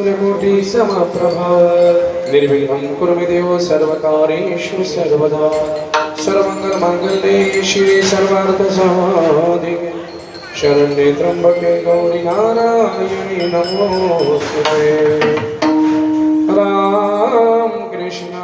सूर्यकोटि समप्रभा निर्विघ्नं कुरु मे देव सर्वकार्येषु सर्वदा सर्वमङ्गलमाङ्गल्ये शिवे सर्वार्थसाधिके शरण्ये त्र्यम्बके गौरी नारायणी नमोस्तुते। राम कृष्ण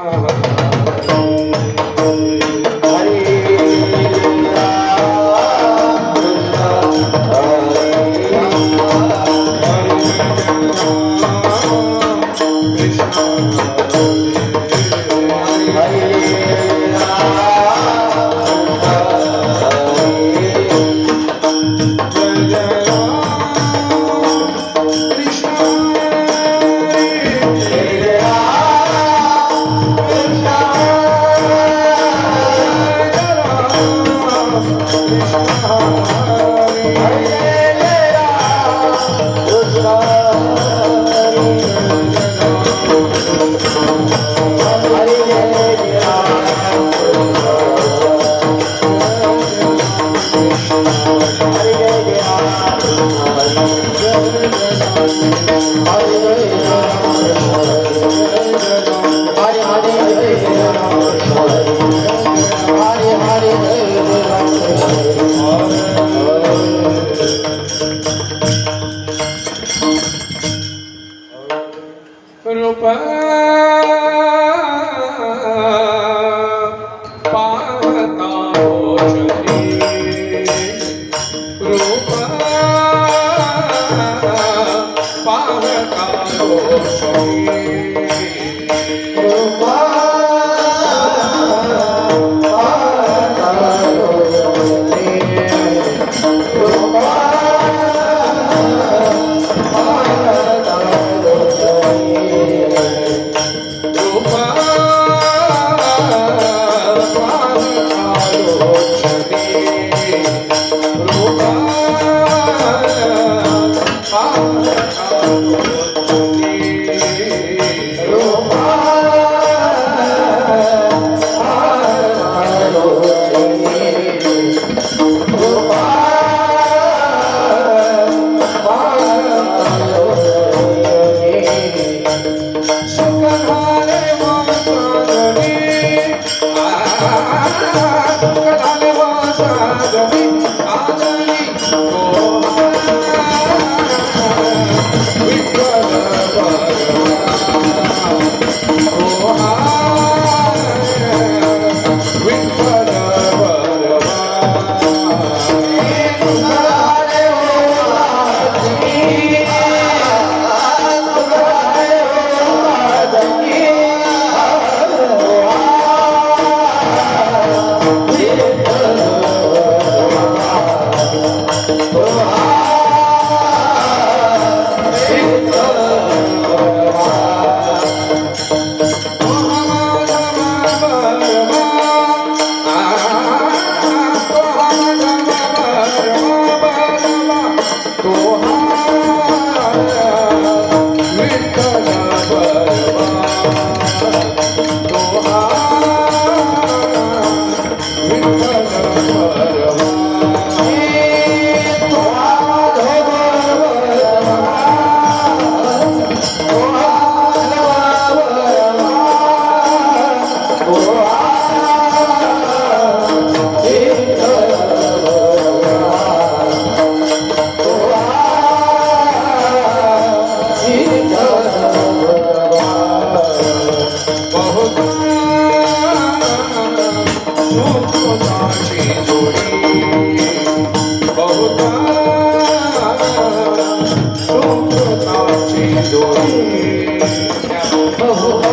Oh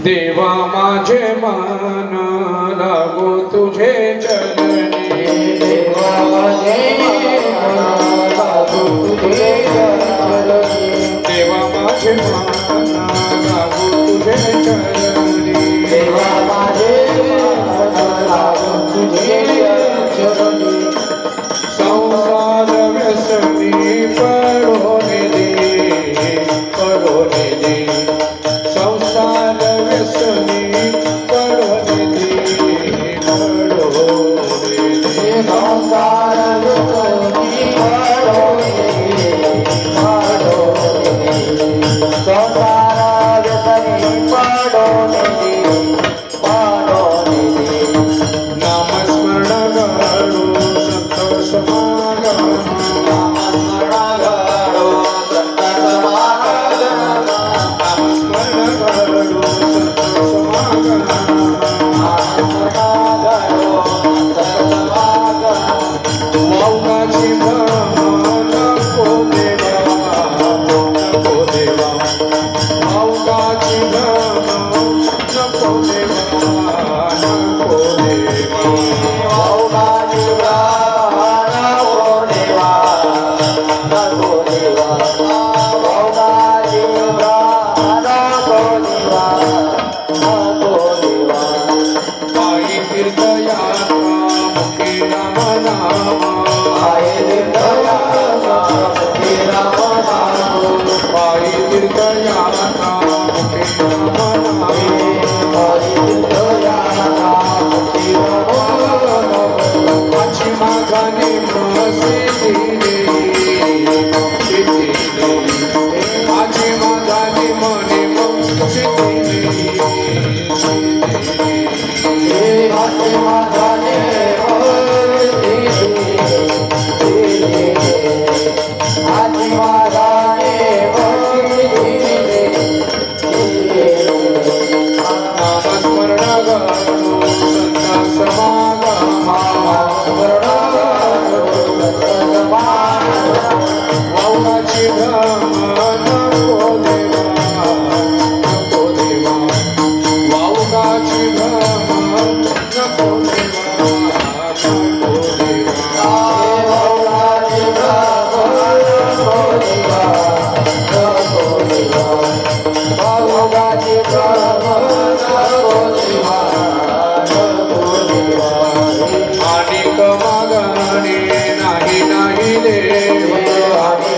देवा माझे मन लागो तुझे चरणी देवा माझे मन लागो तुझे चरणी देवा माझे मन लागो तुझे चरणी देवा माझे मन लागो तुझे चरणी संसार व्यसनी पडोने दे संसार व्यसनी पडोने दे संसार व्यसनी पडोने संसार व्यसनी पडोने नामस्मरण गाडो संत समागम नाही नाही देव आणि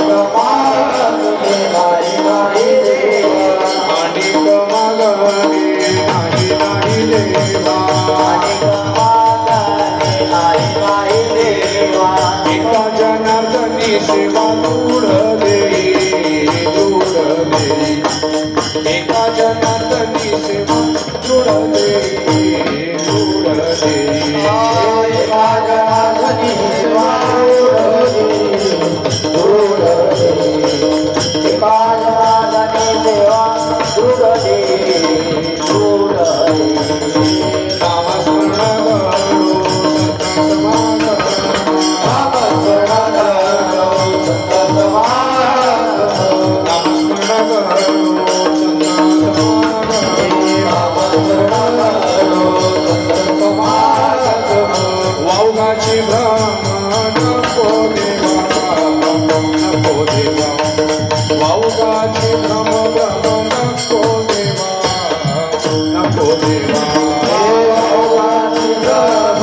भोगाची भ्रम भ्रम नको देवा नको देवा भोगाची भ्रम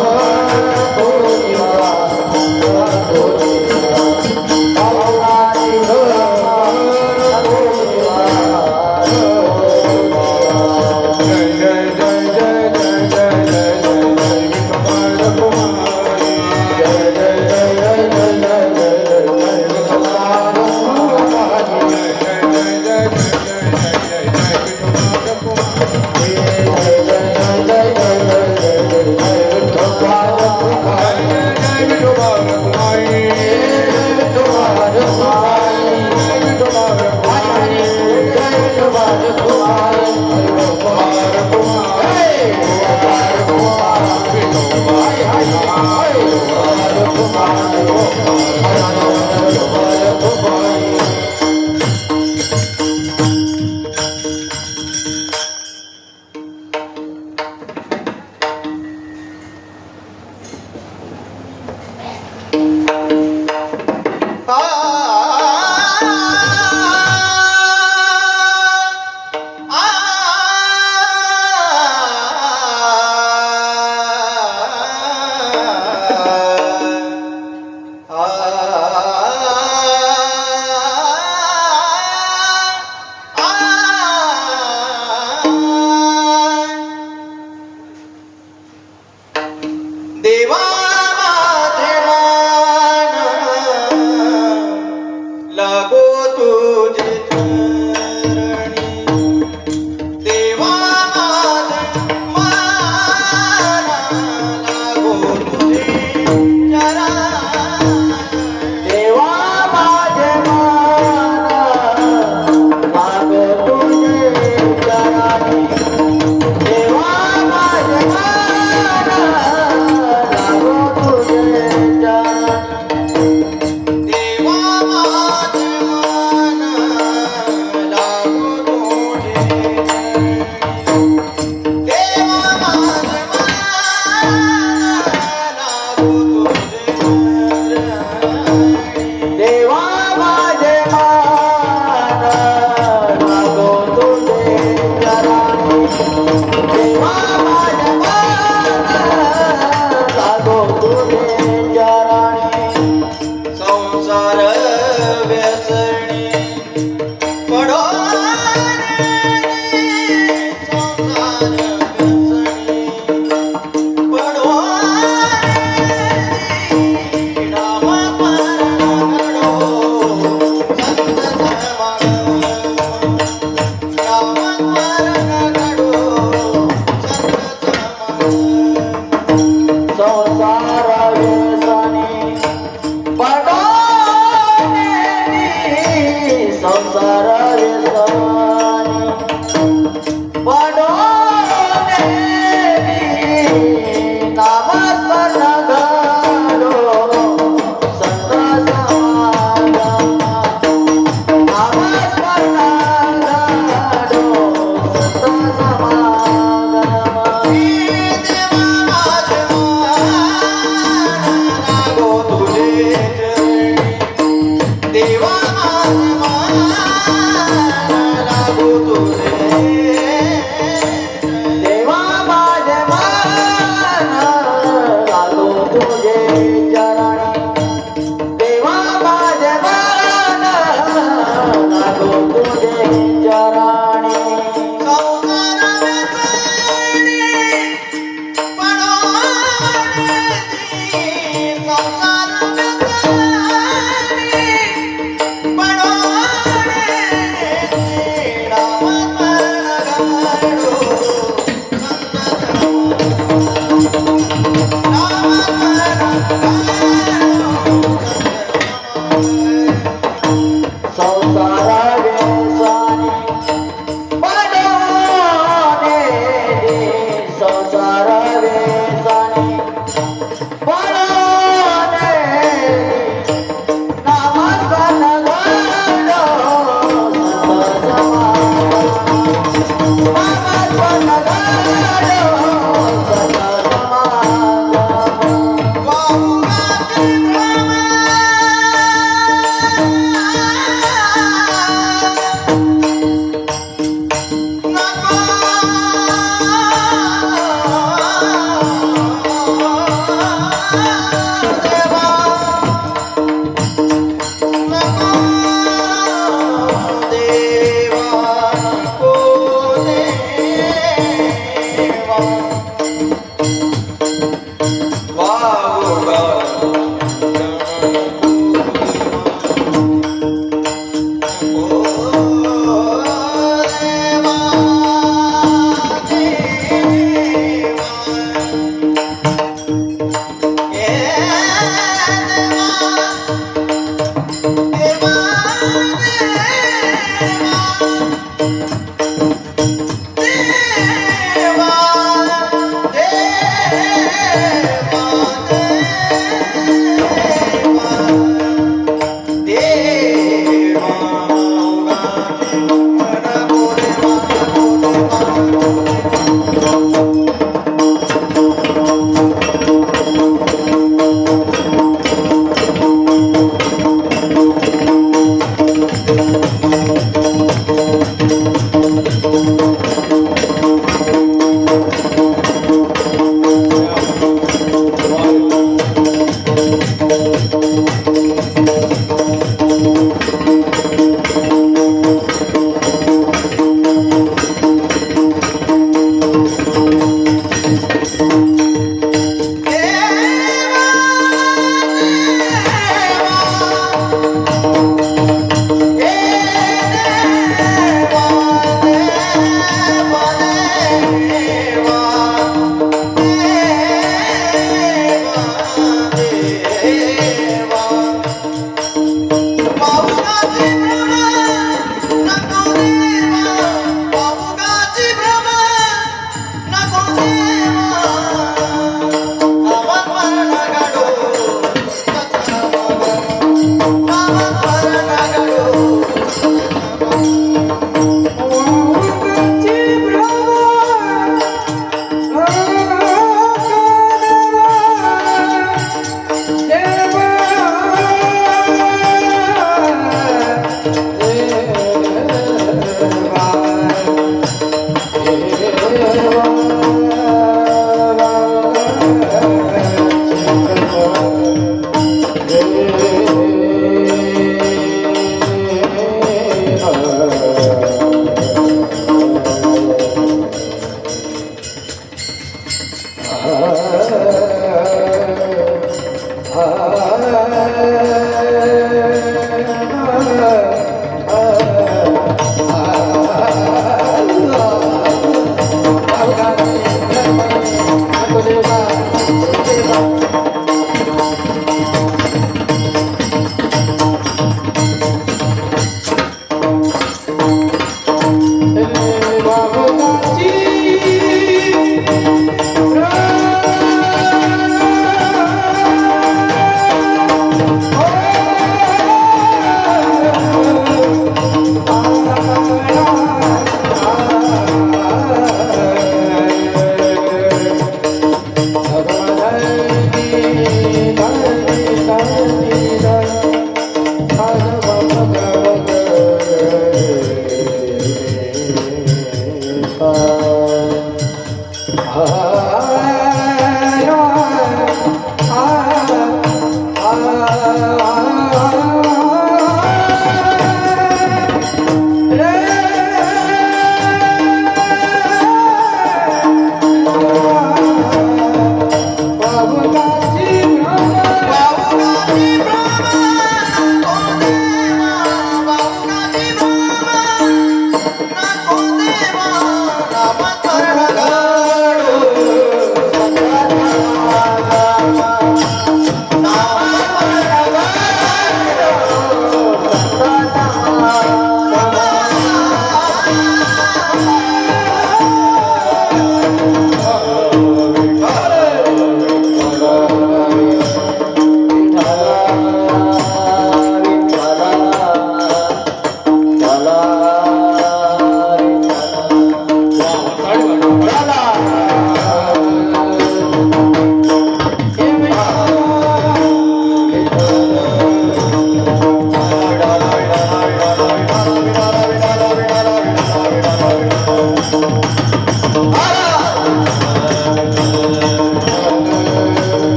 नको देवा नको देवा भोगाची भ्रम नको देवा जय जय जय जय जय जय जय जय जय विठ्ठल कुमारी जय जय जय जय जय जय जय जय विठ्ठल कुमारी जय जय जय जय जय जय जय जय विठ्ठल कुमारी जय जय जय जय जय जय जय जय जय विठ्ठल कुमारी जय जय विठ्ठल कुमारी देवा माझे मान लागो तुझे चरणी देवा माझे मान लागो तुझे चरणी देवा माझे मान लागो तुझे चरणी देवा माझे मान लागो तुझे चरणी देवा माझे मन लागो तुझे चरणी देवा माझे मन लागो तुझे चरणी देवा माझे मान लागो तुझे चरणी संसार व्यसनी पडो संसार व्यसनी पडो नाम स्मरण करो संत समागम नाम स्मरण करो संत समागम संसार व्यसनी पडो संसार व्यसनी पडो नाम स्मरण करो संत समागम नाम स्मरण करो संत समागम देवा माझे मान लागो तुझे चरणी देवा माझे मान लागो तुझे देवा माझे मान लागो तुझे चरणी देवा माझे मान लागो तुझे चरणी संसार व्यसनी पडो संसार व्यसनी पडो नाम स्मरण करो नाम स्मरण संसार व्यसनी पडो संसार व्यसनी पडो नाम स्मरण करो संत समागम नाम स्मरण करो संत समागम भोगाची भ्रम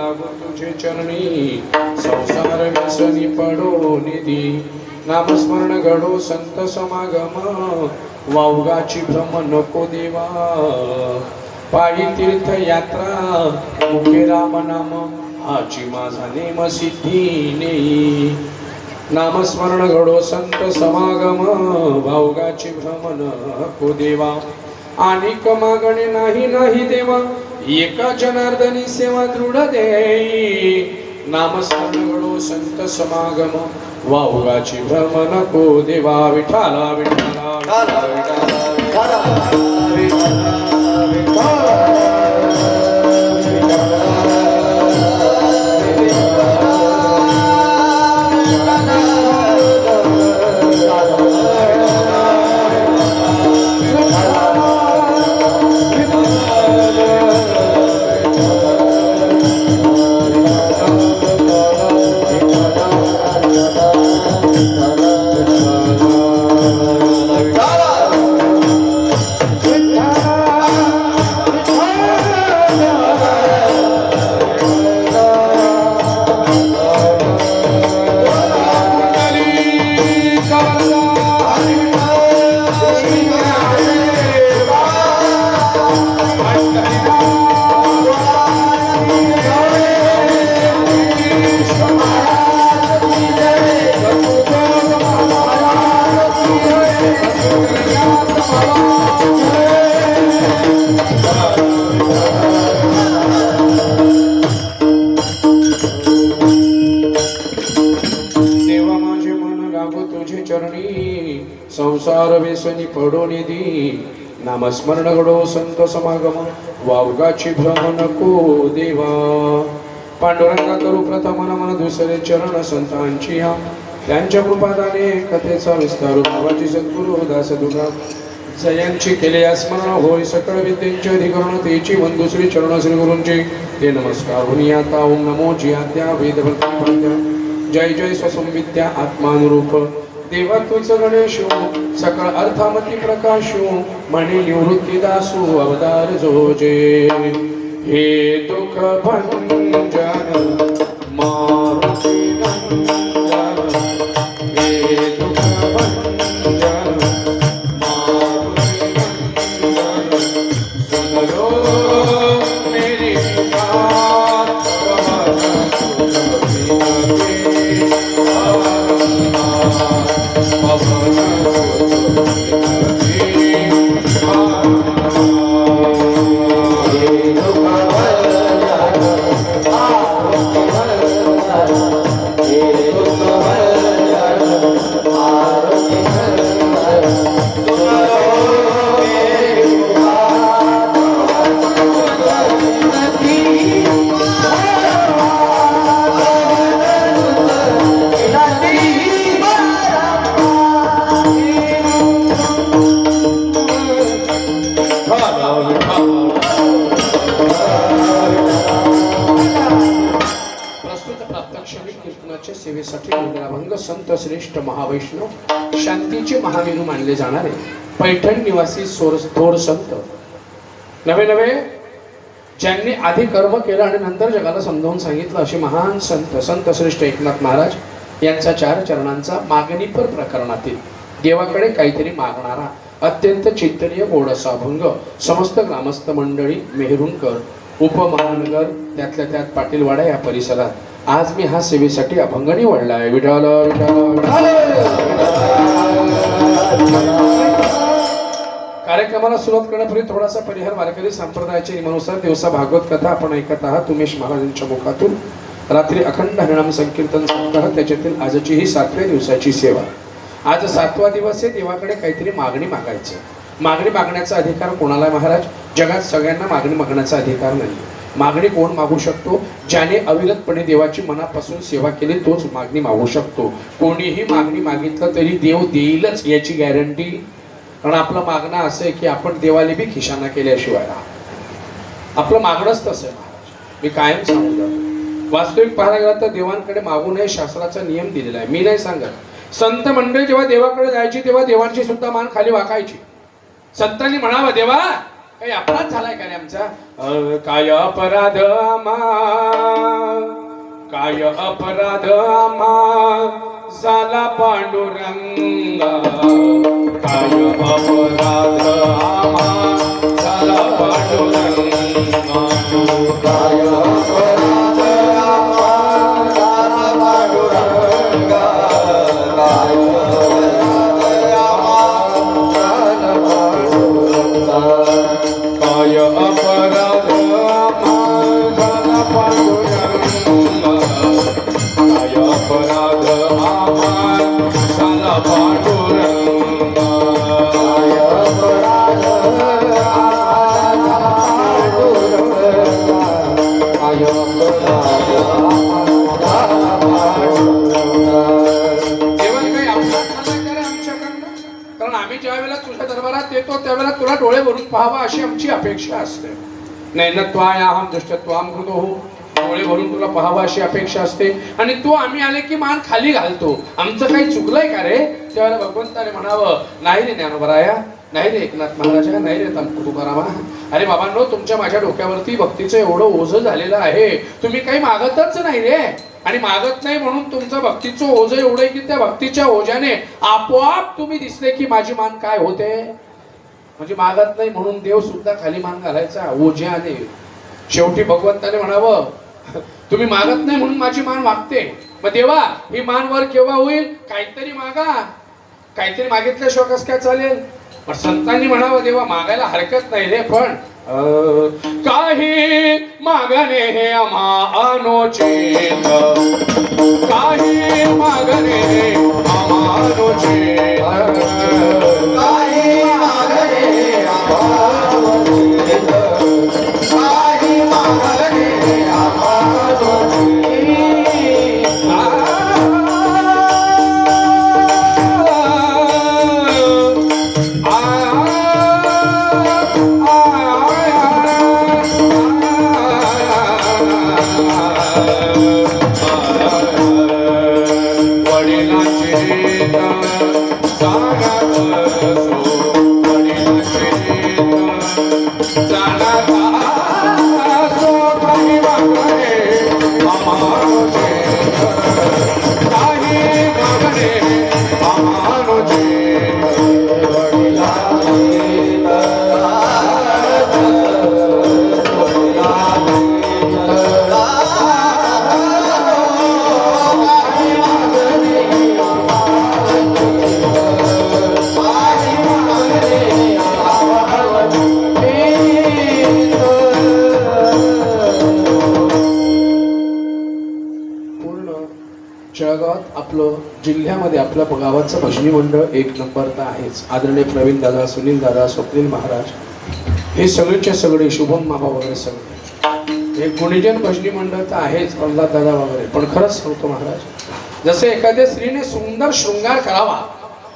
लागो तुझे चरणी संसार व्यसनी पडो निधी नामस्मरण घडो संत समागम वावगाची भ्रम नको देवा पायी तीर्थ यात्रा मुखे राम नाम हाची माझा नेम सिद्धी नेई नामस्मरण घडो संत समागम भावगाची भ्रम नको देवा अनेक मागणे नाही नाही देवा एका जनार्दनी सेवा दृढ देई नामस्मरण घडो संत समागम वाहुगाची भ्रम नको देवा विठाला विठाला संसार व्यसनी पडो निधी नामस्मरण घडो संत समागम वावगाची भ्रम नको देवा पांडुरंगा करू प्रथम नमन दुसरे चरण संतांची हा त्यांच्या कृपादाने कथेचा विस्तार भावाची सद्गुरु दास दुर्गा जयांची केले स्मरण होय सकळ विद्येचे अधिकरण तेची वंदू श्री चरण श्री गुरूंची ते नमस्कार होनी आता ओम नमो जियात्या वेद जय जय स्वसंविद्या आत्मानुरूप देवा तुझ गणेश सकळ अर्थामती प्रकाश म्हणे निवृत्ती दासू अवतार जोजे हे दुःख भंजन मारुती नंदन हे दुःख भंजन मारुती नंदन सुन लो मेरी पुकार सेवेसाठी मंगलाभंग संत श्रेष्ठ महावैष्णव शांतीचे महामेरू मानले जाणारे पैठण निवासी थोर संत नवे नवे ज्यांनी आधी कर्म केलं आणि नंतर जगाला समजावून सांगितलं असे महान संत संत श्रेष्ठ एकनाथ महाराज यांचा 4 चरणांचा मागणीपर प्रकरणातील देवाकडे काहीतरी मागणारा अत्यंत चिंतनीय गोड असा अभंग समस्त ग्रामस्थ मंडळी मेहरुणकर उपमहानगर त्यातल्या त्यात पाटीलवाडा या परिसरात आज मी हा सेवेसाठी अभंग निवडला आहे विठाल कार्यक्रमाला सुरुवात करण्यापूर्वी थोडासा परिहार वारकरी संप्रदायाच्या नियमानुसार दिवसा भागवत कथा आपण ऐकत आहात उमेश महाराजांच्या मुखातून रात्री अखंड हरिनाम संकीर्तन सप्ताह त्याच्यातील आजची ही 7व्या दिवसाची सेवा आज 7वा दिवस आहे देवाकडे काहीतरी मागणी मागायचं मागणी मागण्याचा अधिकार कोणाला महाराज जगात सगळ्यांना मागणी मागण्याचा अधिकार नाही मागणी कोण मागू शकतो ज्याने अविरतपणे देवाची मनापासून सेवा केली तोच मागणी मागू शकतो कोणीही मागणी मागितलं तरी देव देईलच याची गॅरंटी कारण आपलं मागणं असं आहे की आपण देवाला बी खिशाना केल्याशिवाय आपलं मागणंच तसं आहे महाराज मी कायम सांगतो वास्तविक पाहायला गेला तर देवांकडे मागू नये शास्त्राचा नियम दिलेला आहे मी नाही सांगत संत मंडळी जेव्हा देवाकडे जायची तेव्हा देवांची सुद्धा मान खाली वाकायची संतांनी म्हणावं देवा काही अपराध झालाय का रे आमचा काय अपराध काय अपराध झाला पांडुरंगा काय अपराध झाला पांडुरंगा काय अपराध झाला पांडुरंगा काय काय अपराध झाला पांडुरंगा काय अपराध झाला पांडुरंगा काय अपराध काय देवाने काही अपराध झाला का रे आमच्याकडनं? कारण आम्ही ज्या वेळेला तुझ्या दरबारात येतो त्यावेळेला तुला डोळे भरून पाहावा अशी आमची अपेक्षा असते. नैनत्वायाहम दुष्टत्वाम कृतो, डोळे भरून तुला पाहावा अशी अपेक्षा असते. आणि तू आम्ही आले की मान खाली घालतो. आमचं काही चुकलंय का रे? त्यावेळेला भगवंताने म्हणावं, नाही रे ज्ञानोबराया, नाही रे एकनाथ महाराजा, नाही रे तुकारामा, अरे बाबांनो, तुमच्या माझ्या डोक्यावरती भक्तीचं एवढं ओझं झालेलं आहे, तुम्ही काही मागतच नाही रे. आणि मागत नाही म्हणून तुमचं भक्तीचं ओझं एवढं आहे की त्या भक्तीच्या ओझ्याने आपोआप तुम्ही दिसले की माझी मान काय होते. म्हणजे मागत नाही म्हणून देव सुद्धा खाली मान घालायचा ओझ्याने. शेवटी भगवंताने म्हणावं, तुम्ही मागत नाही म्हणून माझी मान वागते, मग देवा ही मान वर केव्हा होईल? काहीतरी मागा, काहीतरी मागितल्याशिवाय कसं काय चालेल? पण संतांनी म्हणावं, देवा मागायला हरकत नाही रे, पण काही मागणे हे आम्हा अनुचित, काही मागणे हे आम्हा अनुचित, काही मागणे आम्हावचित, काही मागणे आम्हावचित. जळगावात आपलं जिल्ह्यामध्ये आपल्या गावाचं भजनी मंडळ एक नंबर तर आहेच. आदरणीय प्रवीण दादा, सुनील दादा, स्वप्नील महाराज, हे सगळेच्या सगळे, शुभम मामा वगैरे सगळे, हे गुणीजन भजनी मंडळ तर आहेच, प्रल्हाद दादा वगैरे. पण खरंच सांगतो महाराज, जसे एखाद्या स्त्रीने सुंदर शृंगार करावा,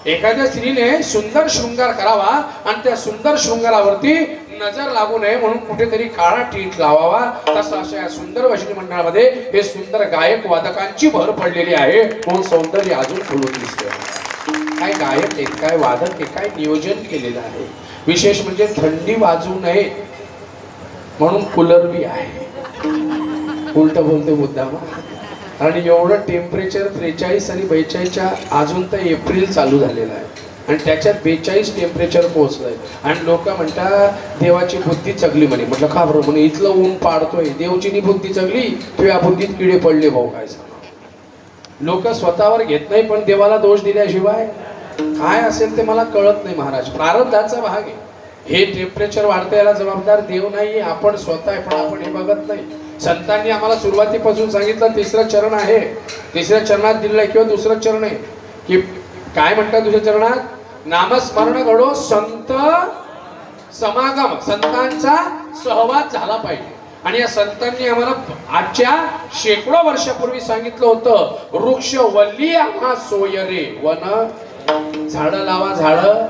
एखाद्या स्त्रीने सुंदर शृंगार करावा आणि त्या सुंदर शृंगारावरती नजर लागू नये म्हणून कुठेतरी काळा टीट लावावा, तसं अशा या सुंदर भजनी मंडळामध्ये हे सुंदर गायक वादकांची भर पडलेली आहे म्हणून सौंदर्य अजून फुलून दिसते. काय गायक आहेत, काय वादक आहे, काय नियोजन केलेलं आहे. विशेष म्हणजे थंडी वाजू नये म्हणून कूलर बी आहे. उलट बोलते मुद्दाम, आणि एवढं टेम्परेचर 43 आणि 42च्या अजून तर एप्रिल चालू झालेला आहे आणि त्याच्यात 42 टेम्परेचर पोहोचलंय. आणि लोक म्हणतात देवाची बुद्धी चगली म्हणे. म्हटलं का बरं? म्हणे इथलं ऊन पाडतोय, देवची बुद्धी चगली, तुझ्या बुद्धीत किडे पडले भाऊ. काय सांग, लोक स्वतःवर घेत नाही पण देवाला दोष दिल्याशिवाय काय असेल ते मला कळत नाही महाराज. प्रारब्धाचा भाग आहे. हे टेम्परेचर वाढतं याला जबाबदार देव नाही, आपण स्वतः आहे, पण आपण हे बघत नाही. संतांनी आम्हाला सुरुवातीपासून सांगितलं तिसरं चरण आहे, तिसऱ्या चरणात दिलेलं किंवा दुसरं चरण आहे की काय म्हणतात दुसऱ्या चरणात? नामस्मरण घडो, संत समागम, संतांचा सहवास झाला पाहिजे. आणि या संतांनी आम्हाला आजच्या शेकडो वर्षापूर्वी सांगितलं होतं, वृक्ष वल्ली आम्हा सोय रे, वन झाडं लावा झाडं.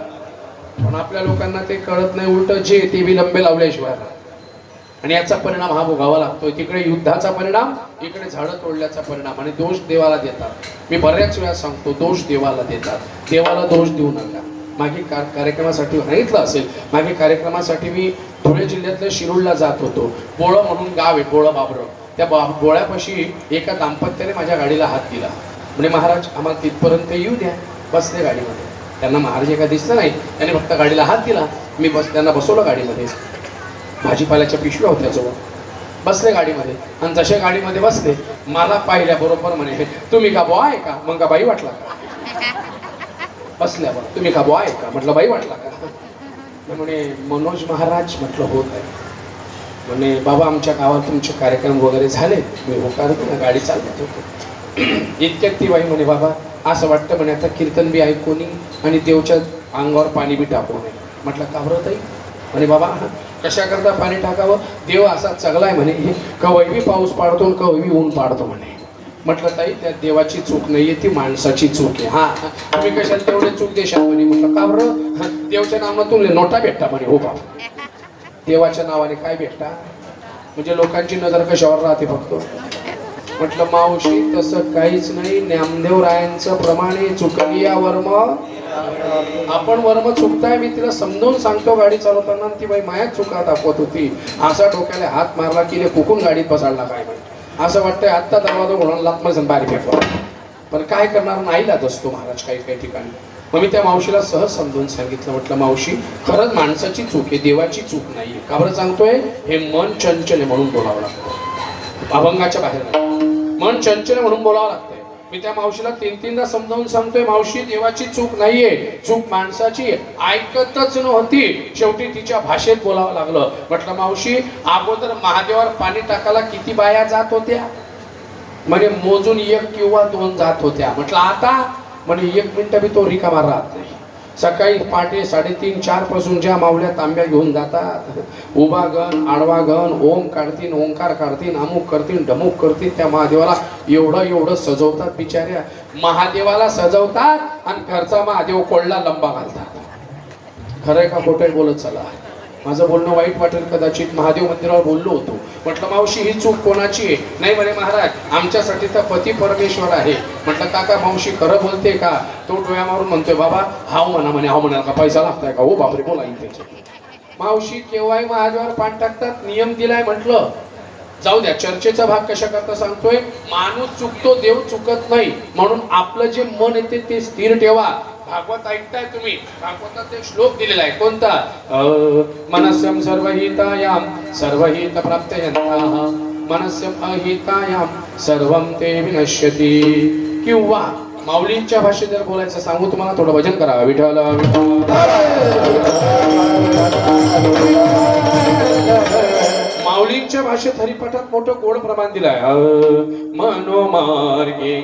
पण आपल्या लोकांना ते कळत नाही, उलट जे ते विलंबे लावल्याशिवाय. आणि याचा परिणाम हा भोगावा लागतोय. तिकडे युद्धाचा परिणाम, इकडे झाडं तोडल्याचा परिणाम. आणि दोष देवाला देतात. मी बऱ्याच वेळा सांगतो, दोष देवाला देतात. देवाला दोष देऊ नका. मागे कार्यक्रमासाठी सांगितलं असेल, मागे कार्यक्रमासाठी मी धुळे जिल्ह्यातल्या शिरूरला जात होतो. बोळं म्हणून गाव आहे, बोळं बाबरं. त्या बोळ्यापाशी एका दाम्पत्याने माझ्या गाडीला हात दिला. म्हणजे महाराज आम्हाला तिथपर्यंत येऊ द्या. बसले गाडीमध्ये. त्यांना महाराज एका दिसलं नाही, त्याने फक्त गाडीला हात दिला. मी त्यांना बसवलं गाडीमध्ये. भाजीपाल्याच्या पिशव्या होत्या जवळ. बसले गाडीमध्ये आणि जसे गाडीमध्ये बसले मला पाहिल्याबरोबर म्हणे, तुम्ही का बुवा आहे का? मग का बाई वाटला का? बसल्यावर तुम्ही का बुवा आहे का? म्हटलं बाई वाटला का? म्हणे मनोज महाराज. म्हटलं होत आहे. म्हणे बाबा आमच्या गावात तुमचे कार्यक्रम वगैरे झाले. मी होकार ना गाडी चालवत होतो. इतक्यात ती बाई म्हणे बाबा असं वाटतं म्हणे आता कीर्तन बी ऐकू नये आणि देवच्या अंगावर पाणी बी टाकू नये. म्हटलं का बरं ताई? म्हणे बाबा कशा करता पाणी टाकावं? देव असा चगलाय म्हणे, कवई बी पाऊस पाडतो आणि कवई बी ऊन पाडतो म्हणे. म्हटलं ताई त्या देवाची चूक नाहीये, ती माणसाची चूक आहे. हा तुम्ही कशाला तेवढे चूक देशाल म्हणे. म्हटलं का बरं? देवच्या नावातून नोटा भेटता म्हणे. हो बाबा देवाच्या नावाने काय भेटता? म्हणजे लोकांची नजर कशावर राहते फक्त. म्हटलं मावशी तसं काहीच नाही. ज्ञानदेव रायांचं प्रमाणे चुकली या वर्म. आपण वर्म चुकताय. मी तिला समजावून सांगतो गाडी चालवताना. ती बाई मायाच चुका दाखवत होती. असा डोक्याला हात मारला की कुकून गाडीत बसाडला काय माहिती. असं वाटतंय आत्ता दरवाजा म्हणून लातमध्ये बाहेर फेकवा. पण काय करणार, नाईलाज असतो महाराज काही काही ठिकाणी. मग मी त्या मावशीला सहज समजून सांगितलं. म्हटलं मावशी खरंच माणसाची चूक आहे, देवाची चूक नाहीये. का बरं सांगतोय? हे मन चंचल आहे म्हणून बोलावं लागतं. अभंगाच्या बाहेर नाही. मन चंचल म्हणून बोलावं लागतंय. मी त्या मावशीला तीनदा समजावून सांगतोय मावशी देवाची चूक नाहीये, चूक माणसाची. ऐकतच नव्हती. शेवटी तिच्या भाषेत बोलावं लागलं. म्हटलं मावशी अगोदर महादेवावर पाणी टाकायला किती बाया जात होत्या? म्हणजे मोजून 1 किंवा 2 जात होत्या. म्हटलं आता? म्हणजे 1 मिनिट बी तो रिकामा राहत नाही. सकाळी पहाटे 3:30 4 पासून ज्या मावल्या तांब्या घेऊन जातात, उभा गण आडवा गण ओम काढतील, ओंकार काढतील, अमुक करतील, ढमुक करतील. त्या महादेवाला एवढं सजवतात. बिचाऱ्या महादेवाला सजवतात आणि घरचा महादेव कोळला लंबा घालतात. खरंय का खोटं बोलत चला. माझं बोलणं वाईट वाटेल कदाचित. महादेव मंदिरावर बोललो होतो. म्हटलं मावशी ही चूक कोणाची आहे? नाही म्हणे महाराज आमच्यासाठी तर पती परमेश्वर आहे. म्हटलं काका मावशी खरं बोलते का? तो डोळ्या मारून म्हणतोय बाबा हाव म्हणा म्हणे. हाव म्हणाल का? पैसा लागताय का? हो बापरे बोला त्याचे. मावशी केव्हाही महादेवावर पाणी टाकतात, नियम दिलाय. म्हटलं जाऊ द्या. चर्चेचा भाग कशा करता सांगतोय. माणूस चुकतो, देव चुकत नाही. म्हणून आपलं जे मन येते ते स्थिर ठेवा. भागवत ऐकताय तुम्ही, भागवतात एक श्लोक दिलेला आहे. कोणता? मनस्यम सर्वहितायाम सर्वहित प्राप्तयन्तः मनस्यम अहितायाम सर्वं ते विनश्यति. किंवा माऊलींच्या भाषेत जर बोलायचं सांगू तुम्हाला, थोडं भजन करा. विठ्ठल माऊलींच्या भाषेत हरिपाठात मोठं गोड प्रमाण दिलंय. मनोमार्गे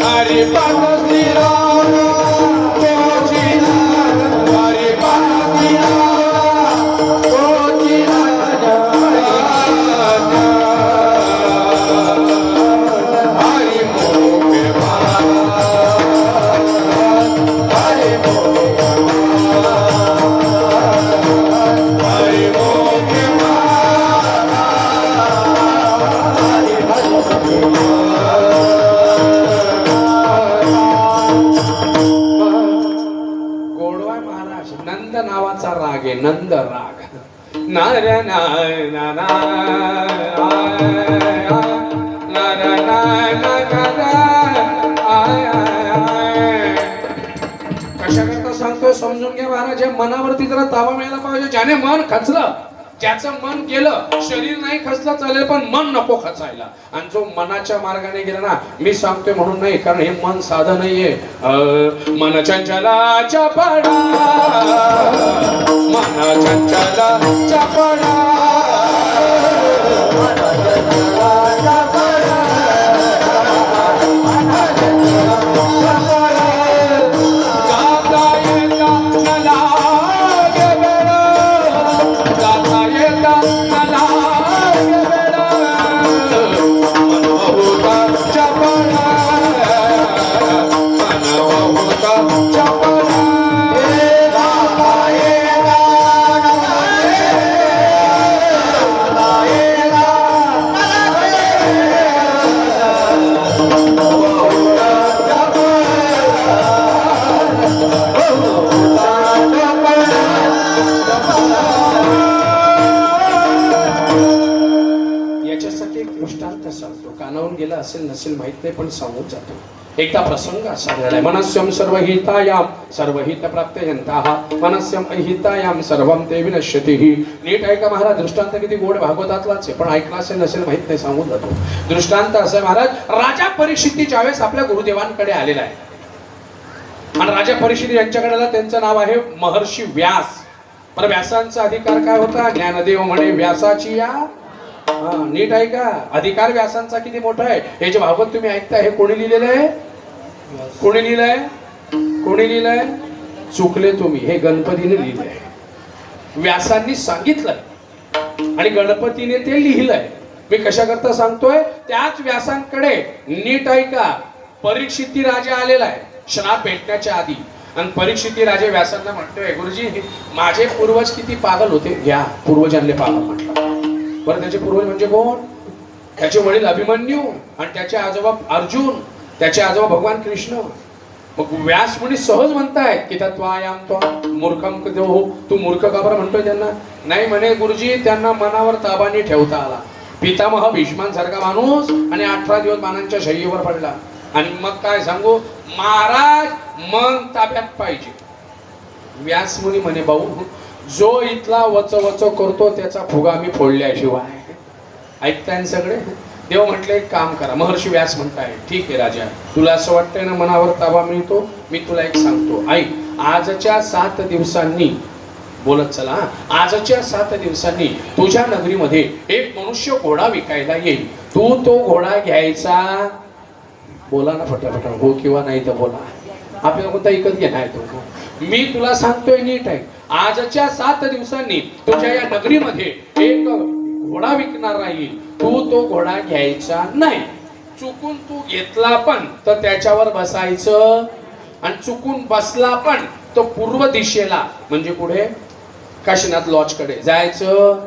हरि नार नाय ना ना नार नाय ना कशा करता सांगतोय समजून घ्या महाराज. या मनावरती जरा ताबा मिळाला पाहिजे. ज्याने मन खचलं, ज्याचं मन गेलं, शरीर नाही खचलं चालेल पण मन नको खचायला. आणि जो मनाच्या मार्गाने गेला ना, मी सांगतोय म्हणून नाही, कारण हे मन साधं नाहीये. मन चंचलाच्या पडा, मन चंचलाच्या पडा, कानावून गेला असेल नसेल माहित नाही पण सांगून जातो. एकदा प्रसंग असा घडलाय. मनस्यम सर्वहितायाम सर्वहित प्राप्तयंताः मनस्यम अहितायाम सर्वम ते विनश्यतिः. नीट ऐका महाराज, दृष्टांत किती गोड भागवतातलाच आहे पण ऐकला असेल नसेल माहित नाही सांगून जातो. दृष्टांत असं महाराज, राजा परीक्षिती ज्यावेळेस आपल्या गुरुदेवांकडे आलेला आहे आणि राजा परीक्षिती यांच्याकडे आला, त्यांचं नाव आहे महर्षी व्यास. पण व्यासांचा अधिकार काय होता? ज्ञानदेव म्हणे व्यासाची या. नीट ऐका, अधिकार व्यासांचा किती मोठा आहे. हे जे भागवत तुम्ही ऐकता हे कोणी लिहिलेलं आहे? कोणी लिहिलंय? कोणी लिहिलंय? चुकले तुम्ही, हे गणपतीने लिहिलंय. व्यासांनी सांगितलंय आणि गणपतीने ते लिहिलंय. मी कशा करता सांगतोय? त्याच व्यासांकडे नीट ऐका, परीक्षिती राजा आलेला आहे श्राप भेटण्याच्या आधी. आणि परीक्षिती राजे व्यासांना म्हणतोय, गुरुजी माझे पूर्वज किती पागल होते, घ्या पूर्वजांनी पागल म्हटलं. बरं, त्याचे पूर्वज म्हणजे कोण? त्याचे वडील अभिमन्यू आणि त्याचे आजोबा अर्जुन, त्याचे आजोबा भगवान कृष्ण. मग व्यास मुनी सहज म्हणतायत की तत्वायाम तो मूर्खम हो, तू मूर्ख का बरं म्हणतोय त्यांना? नाही म्हणे गुरुजी, त्यांना मनावर ताबा नाही ठेवता आला. पितामह भीष्मांसारखा माणूस आणि 18 दिवस बाणांच्या शय्येवर पडला. आणि मग काय सांगू महाराज, मन ताब्यात पाहिजे. व्यास मुनी म्हणे, भाऊ जो इथला वच वच करतो त्याचा फुगा मी फोडल्याशिवाय. ऐकताय सगळे? देव म्हटले एक काम करा. महर्षी व्यास म्हणताय, ठीक आहे राजा, तुला असं वाटतंय ना मनावर ताबा मिळतो, मी तुला एक सांगतो ऐक. आजच्या 7 दिवसांनी बोलत चला, आजच्या 7 दिवसांनी तुझ्या नगरीमध्ये एक मनुष्य घोडा विकायला येईल. तू तो घोडा घ्यायचा. बोला ना फटाफट, हो किंवा नाही तर बोला. आपल्याला कोणता ऐकत घेणार तो? मी तुला सांगतोय नीट आहे, आजच्या 7 दिवसांनी तुझ्या या नगरीमध्ये एक घोडा विकणार राहील. तू तो घोडा घ्यायचा नाही. चुकून तू घेतला पण तर त्याच्यावर बसायचं आणि चुकून बसला पण तो पूर्व दिशेला म्हणजे पुढे काशीनाथ लॉज कडे जायचं.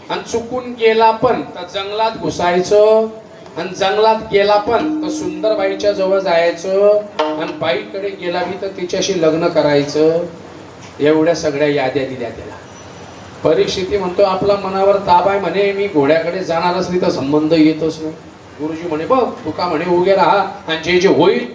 आणि चुकून गेला पण तर जंगलात घुसायचं. आणि जंगलात गेला पण तर सुंदरबाईच्या जवळ जायचं. आणि बाईकडे गेला बी तर तिच्याशी लग्न करायचं. एवढ्या सगळ्या याद्या दिल्या त्याला. परीक्षिती म्हणतो आपला मनावर ताबा आहे म्हणे, मी घोड्याकडे जाणार असली तर संबंध येतच नाही. गुरुजी म्हणे बघ तू का म्हणे उभे राहा आणि जे होईल,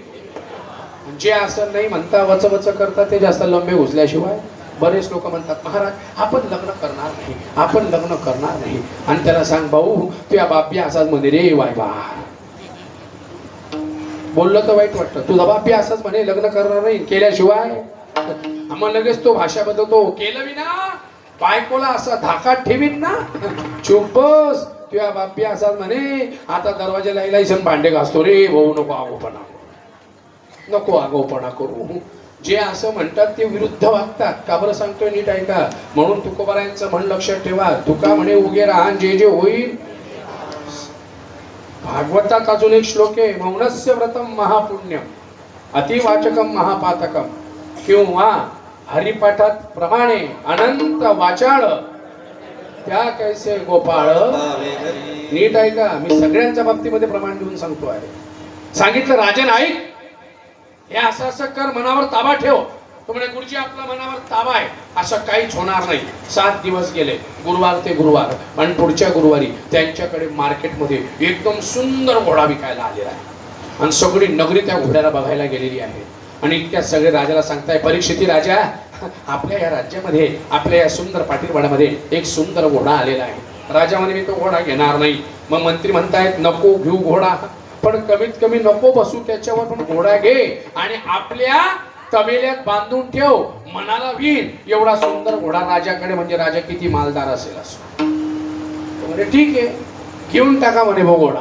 जे असं नाही म्हणता वच वच करता ते जास्त लंबे घुसल्याशिवाय. बरेच लोक म्हणतात महाराज आपण लग्न करणार नाही, आपण लग्न करणार नाही. आणि त्याला सांग भाऊ तुझ्या बापी असाच म्हणे रे वाय बा. बोललं तर वाईट वाटतं. तुझा बापी असाच म्हणे लग्न करणार नाही केल्याशिवाय. मग लगेच तो भाषा बदलतो. केलं विना बायकोला असा धाकात ठेवीन ना, चुप बस. तुझ्या बापी असाच म्हणे आता दरवाजाला इलायसन भांडे घासतो रे भाऊ. नको आगोपणा, नको आगोपणा करू. जे असं म्हणतात ते विरुद्ध वागतात. का बरं सांगतोय नीट ऐका. म्हणून तुकोबारायांचं म्हण लक्षात ठेवा. तुका म्हणे उगे राहा जे जे होईल. भागवतात अजून एक श्लोक आहे, मौनस्य व्रतम महापुण्यम अतिवाचकम महापातकम. किंवा हरिपाठात प्रमाणे अनंत वाचाळ त्या कैसे गोपाळ. नीट ऐका, मी सगळ्यांच्या बाबतीमध्ये प्रमाण देऊन सांगतो आहे. सांगितलं राजन ऐक, हे असं असं कर, मनावर ताबा ठेव. तो म्हणे गुरुजी आपला मनावर ताबा आहे, असं काहीच होणार नाही. 7 दिवस गेले, गुरुवार ते गुरुवार, आणि पुढच्या गुरुवारी त्यांच्याकडे मार्केटमध्ये एकदम सुंदर घोडा विकायला आलेला आहे आणि सगळी नगरी त्या घोड्याला बघायला गेलेली आहे. आणि इतक्या सगळे राजाला सांगताय, परीक्षिती राजा, आपल्या या राज्यामध्ये, आपल्या या सुंदर पाटीलवाड्यामध्ये एक सुंदर घोडा आलेला आहे. राजा म्हणे मी तो घोडा घेणार नाही. मग मंत्री म्हणतायत नको घेऊ घोडा, पण कमीत कमी नको बसू त्याच्यावर, पण घोडा घे आणि आपल्या तबेल्यात बांधून ठेव, मनाला वीर एवढा सुंदर घोडा राजाकडे, म्हणजे राजा किती मालदार असेल असं. म्हणजे ठीक आहे, घेऊन टाका म्हणे वो घोडा.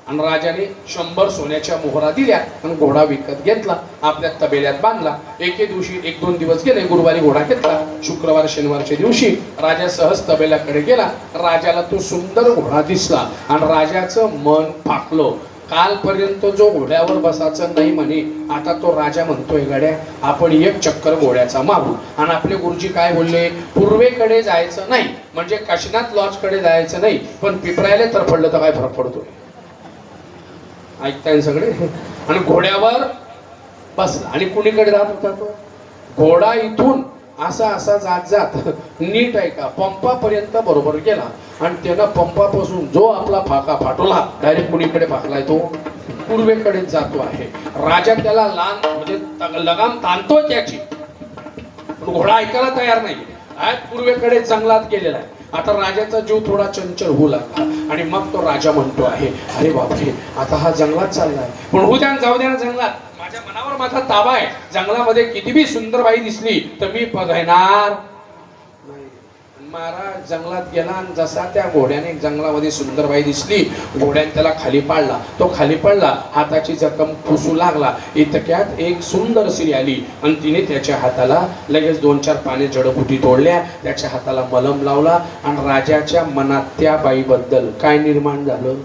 आणि राजाने 100 सोन्याच्या मोहरा दिल्या आणि घोडा विकत घेतला, आपल्या तबेल्यात बांधला. एके दिवशी 1-2 दिवस गेले, गुरुवारी घोडा घेतला. शुक्रवार शनिवारच्या दिवशी राजा सहज तबेल्याकडे गेला. राजाला तो सुंदर घोडा दिसला आणि राजाचं मन फाकलं. कालपर्यंत जो घोड्यावर बसायचं नाही म्हणे, आता तो राजा म्हणतोय गड्या आपण एक चक्कर घोड्याचा मारू. आणि आपले गुरुजी काय बोलले, पूर्वेकडे जायचं नाही, म्हणजे काशीनाथ लॉज कडे जायचं नाही, पण पिपरायला तर पडलं तर काय फरक पडतोय. ऐकताय सगळे. आणि घोड्यावर बसला आणि कुणीकडे जात होता तो घोडा, इथून असा असा जात जात नीट आहे का पंपापर्यंत बरोबर गेला. आणि त्यानं पंपापासून जो आपला फाका फाटवला, डायरेक्ट कुणीकडे फाकलाय, तो पूर्वेकडे जातो आहे. राजा त्याला म्हणजे लगाम ताणतो त्याची, पण घोडा ऐकायला तयार नाही. आज पूर्वेकडे जंगलात गेलेला आहे. आता राजाचा जीव थोडा चंचल होऊ लागला आणि मग तो राजा म्हणतो आहे, अरे बापरे, आता हा जंगलात चाललाय, पण होऊ द्या जाऊ द्या जंगलात, माझ्या मनावर माझा ताबा आहे. जंगलामध्ये किती बी सुंदर बाई दिसली तर मी बघणार नाही. महाराज जंगलात गेला आणि जसा त्या घोड्याने जंगलामध्ये सुंदर बाई दिसली, घोड्याने त्याला खाली पाडला. तो खाली पडला, हाताची जखम पुसू लागला. इतक्यात एक सुंदर स्त्री आली आणि तिने त्याच्या हाताला लगेच 2-4 पाने जडबुटी तोडल्या, त्याच्या हाताला मलम लावला. आणि राजाच्या मनात त्या बाईबद्दल काय निर्माण झालं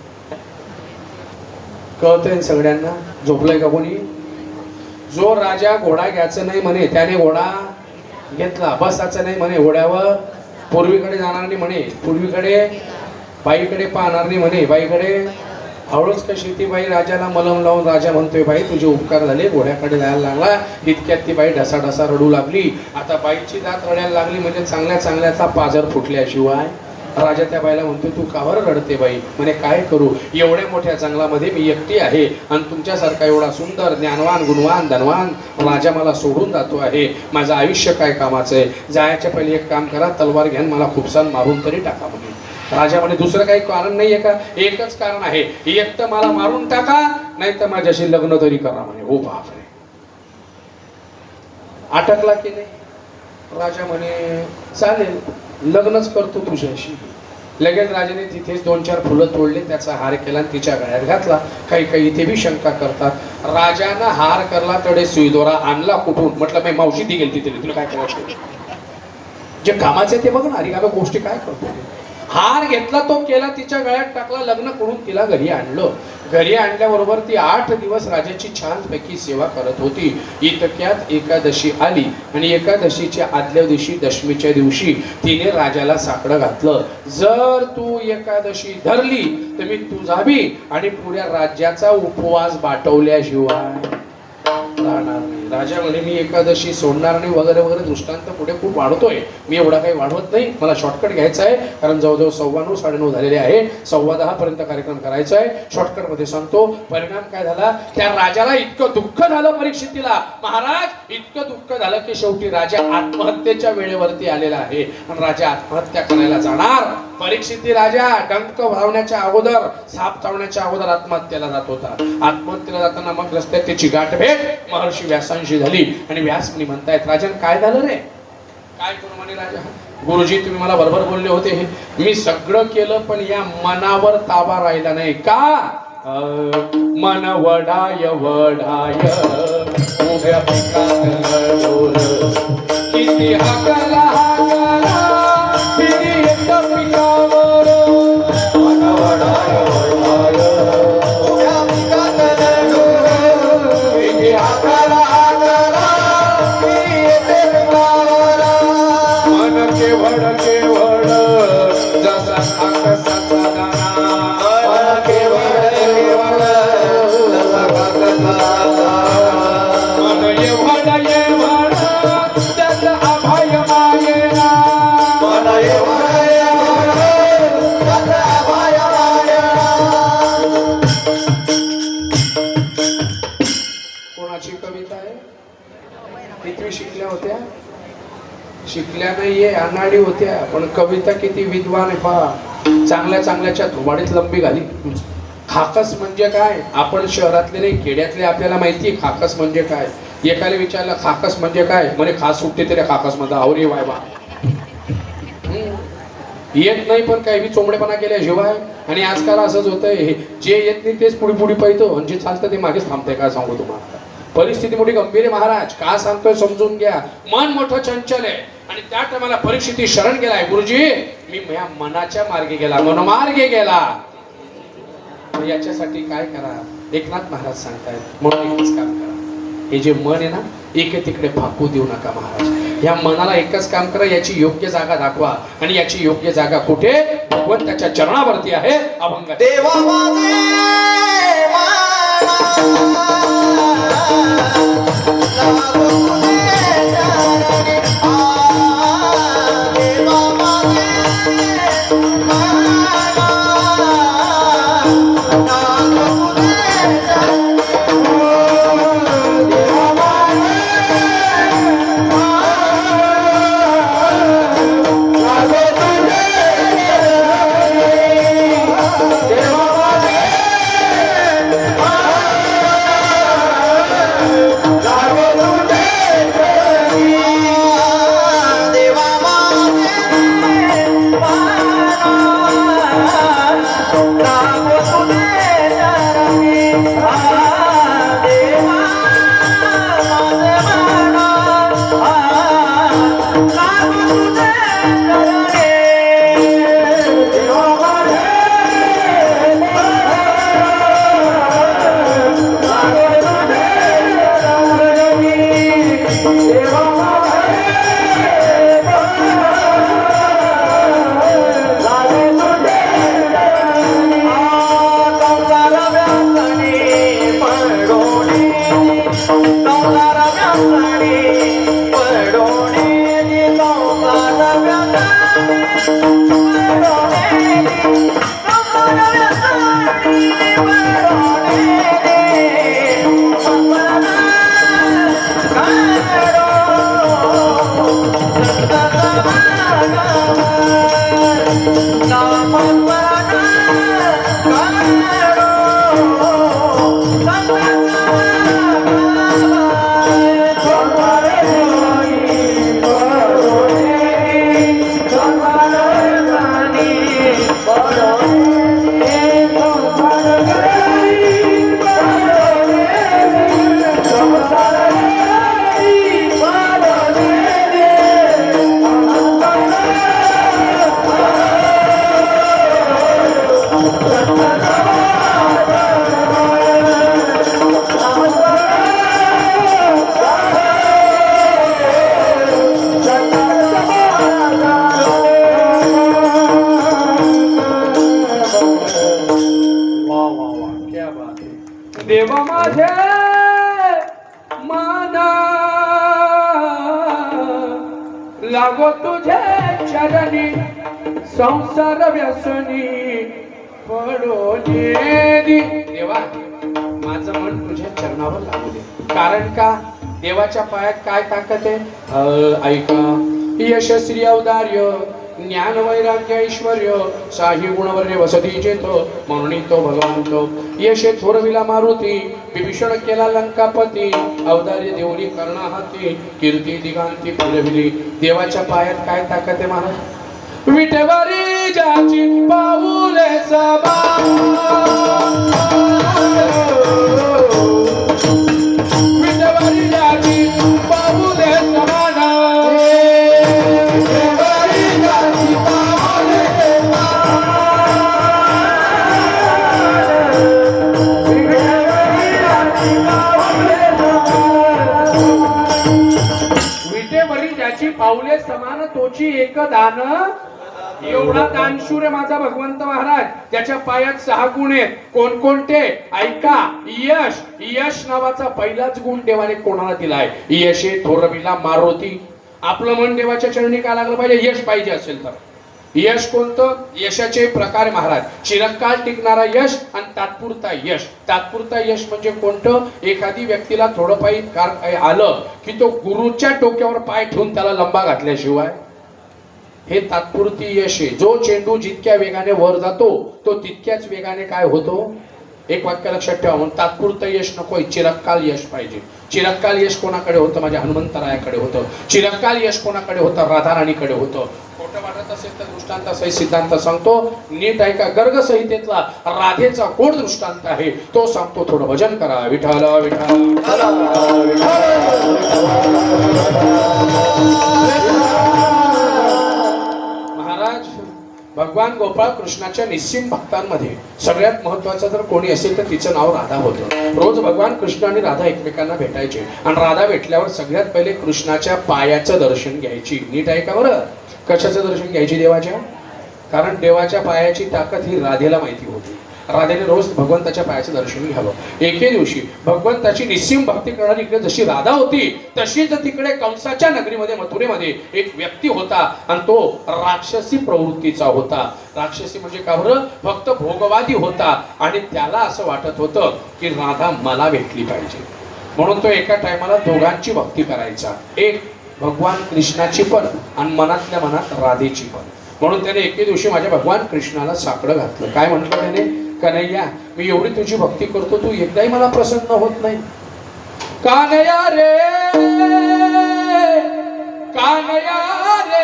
कळतंय सगळ्यांना? झोपलंय का कोणी? जो राजा घोडा घ्यायचं नाही म्हणे त्याने घोडा घेतला, बसायचं नाही म्हणे घोड्यावर, पूर्वीकडे जाणार नाही म्हणे, पूर्वीकडे बाईकडे पाहणार नाही म्हणे, बाईकडे. हळूच कशी ती बाई राजाला मलम लावून राजा म्हणतोय, बाई तुझे उपकार झाले, घोड्याकडे जायला लागला. इतक्यात ती बाई ढसाढसा रडू लागली. आता बाईची दात रडायला लागली म्हणजे चांगल्या चांगल्याचा पाजर फुटल्याशिवाय. राजा त्या बाईला म्हणतोय, तू का बरं रडते बाई? म्हणे काय करू, एवढ्या मोठ्या जंगलामध्ये मी एकटी आहे आणि तुमच्यासारखा एवढा सुंदर ज्ञानवान गुणवान धनवान राजा मला सोडून जातो आहे, माझं आयुष्य काय कामाचं आहे. जायच्या पहिले एक काम करा, तलवार घ्या मला खुपसान मारून तरी टाका म्हणे. राजा म्हणे दुसरं काही कारण नाहीये का? एकच कारण आहे, एक तर मला मारून टाका, नाही तर माझ्याशी लग्न तरी करा म्हणे. हो बापरे, अटकला की नाही? राजा म्हणे चालेल, लग्नच करतो तुझ्याशी. लगेच राजाने तिथेच 2-4 फुलं तोडले, त्याचा हार केला आणि तिच्या गळ्यात घातला. काही काही इथे बी शंका करतात, राजानं हार करला तडे सुईदोरा आणला कुठून? म्हटलं मी मावशी ती गेली तिथे, तुला काय करायचं? जे कामाचे ते बघ ना, रिकाम्या गोष्टी काय करतो. हार घेतला तो केला, तिच्या गळ्यात टाकला, लग्न करून तिला घरी आणलं. घरी आणल्याबरोबर ती 8 दिवस राजाची छानपैकी सेवा करत होती. इतक्यात एकादशी आली आणि एकादशीच्या आदल्या दिवशी, दशमीच्या दिवशी तिने राजाला साकडं घातलं, जर तू एकादशी धरली तर मी तुझा बी आणि पुऱ्या राज्याचा उपवास बाटवल्याशिवाय राहणार नाही. राजा म्हणे मी एकादशी सोडणार नाही वगैरे वगैरे. दृष्टांत पुढे खूप वाढतोय, मी एवढा काही वाढवत नाही, मला शॉर्टकट घ्यायचा आहे, कारण जवळजवळ 9:15 9:30 झालेले आहे, 9:15 पर्यंत कार्यक्रम करायचा आहे. शॉर्टकट मध्ये सांगतो. परिणाम काय झाला, त्या राजाला इतकं दुःख झालं, परीक्षितीला महाराज इतकं दुःख झालं की शेवटी राजा आत्महत्येच्या वेळेवरती आलेला आहे आणि राजा आत्महत्या करायला जाणार. परीक्षिती राजा डंक वावण्याच्या अगोदर, साप चावण्याच्या अगोदर आत्महत्येला जात होता. आत्महत्येला जाताना मग रस्त्यात त्याची गाठ भेट महर्षी व्यासांशी झाली आणि व्यास मुनी म्हणतायत, राजन काय झालं रे? काय करू म्हणे राजा? गुरुजी तुम्ही मला बरोबर बोलले होते, मी सगळं केलं पण या मनावर ताबा राहिला नाही. का? मन वडाय वडाय उभ्या पिकात डोल, किती हाकला हाकला फिरी येत पिकावर. मन वडाय वडाय उभ्या पिकात डोल, किती हाकला हाकला फिरी येत पिकावर. मन केवळ केवळ जसा आकाशाचा दाना, मन केवळ केवळ जसा आकाशाचा दाना. मन एवढा एवढा तुम्ही शिकल्या होत्या? शिकल्या नाहीये, अनाडी होत्या, पण कविता किती विद्वान आहे पहा. चांगल्या चांगल्याच्या धुमाडीत लंबी घाली. खाकस म्हणजे काय? आपण शहरातले नाही, खेड्यातले आपल्याला माहिती आहे खाकस म्हणजे काय. एकाला विचारलं खाकस म्हणजे काय, म्हणे खास सुटते तरी खाकस मध्ये आवरी वायवा. येत नाही पण काही बी चोंबडेपणा केल्याशिवाय. आणि आजकाल असंच होतंय, जे येत नाही तेच पुढे पुढे पाहतो आणि जे चालतं ते मागेच थांबतंय. काय सांगू तुम्हाला, परिस्थिती मोठी गंभीर आहे महाराज. का सांगतोय समजून घ्या. मन मोठं चंचल आहे आणि त्या टायमाला परीक्षिती शरण गेलाय. गुरुजी मी या मनाच्या मार्गे गेला, मनमार्गे गेला. याच्यासाठी काय करा, एकनाथ महाराज सांगतायत म्हणून एकच काम करा. हे जे मन आहे ना, एके तिकडे फाकू देऊ नका महाराज. या मनाला एकच काम करा, याची योग्य जागा दाखवा. आणि याची योग्य जागा कुठे? भगवंताच्या चरणावरती आहे. अभंग देवा माझे देवा माझे माना लागो तुझे चरणी संसार व्यसनी पडो नेदी. देवा माझं मन तुझ्या चरणावर लागू दे. कारण का? देवाच्या पायात काय ताकद आहे? ऐका, यश श्री औदार्य ज्ञान वैराग्य ऐश्वर्य साही गुणवर्य वसती चेत म्हणून तो भगवान. यशे थोरविला मारुती विभीषण केला लंकापती. औदार्य देवरी कर्णा हाती कीर्ती दिगांती फिरविली. देवाच्या पायात काय ताकद आहे महाराज? विटेवरी ज्याची पाऊले सबा, विटेवरी ज्याची पाऊले समान. पाऊले समान तोची एक दान. एवढा दानशूर आहे माझा भगवंत महाराज. त्याच्या पायात 6 गुण आहेत. कोणकोणते? ऐका. यश, यश नावाचा पहिलाच गुण देवाने कोणाला दिलाय? यशे थोरविला मारुती. आपलं मन देवाच्या चरणी का लागलं पाहिजे? यश पाहिजे असेल तर. यश कोणतं? यशाचे प्रकार आहे महाराज. चिरकाल टिकणारा यश आणि तात्पुरता यश. तात्पुरता यश म्हणजे कोणतं? एखादी व्यक्तीला थोडं पायी आलं की तो गुरुच्या डोक्यावर पाय ठेवून त्याला लंबा घातल्याशिवाय, हे तात्पुरती यश आहे. जो चेंडू जितक्या वेगाने वर जातो तो तितक्याच वेगाने काय होतो? एक वाक्य लक्षात ठेवा. म्हणून तात्पुरतं यश नकोय, चिरकाल यश पाहिजे. चिरकाल यश कोणाकडे होतं? माझ्या हनुमंतरायाकडे होतं. चिरकाल यश कोणाकडे होतं? राधाराणीकडे होतं. खोटं वाटत असेल तर दृष्टांतासहित सिद्धांत सांगतो. नीट ऐका. गर्ग संहितेतला राधेचा कोण दृष्टांत आहे तो सांगतो. थोडं भजन करा. विठ्ठल विठ्ठल. महाराज भगवान गोपाळ कृष्णाच्या निस्सीम भक्तांमध्ये सगळ्यात महत्वाचं जर कोणी असेल तर तिचं नाव राधा होतं. रोज भगवान कृष्ण आणि राधा एकमेकांना भेटायचे आणि राधा भेटल्यावर सगळ्यात पहिले कृष्णाच्या पायाचं दर्शन घ्यायची. नीट ऐका बरं. कशाचं दर्शन घ्यायची? देवाच्या. कारण देवाच्या पायाची ताकद ही राधेला माहिती होती. राधेने रोज भगवंताच्या पायाचं दर्शन घ्यावं. एके दिवशी भगवंताची निस्सीम भक्ती करणारी इकडे जशी राधा होती तशीच तिकडे कंसाच्या नगरीमध्ये मथुरेमध्ये एक व्यक्ती होता आणि तो राक्षसी प्रवृत्तीचा होता. राक्षसी म्हणजे का बरं? फक्त भोगवादी होता आणि त्याला असं वाटत होतं की राधा मला भेटली पाहिजे. म्हणून तो एका टायमाला दोघांची भक्ती करायचा. एक भगवान कृष्णाची पण आणि मनातल्या मनात राधेची पण. म्हणून त्याने एके दिवशी माझ्या भगवान कृष्णाला साकडं घातलं. काय म्हटलं त्याने? कन्हैया, मी एवढी तुझी भक्ती करतो, तू एकदाही मला प्रसन्न होत नाही. कान्हैया रे, कान्हैया रे,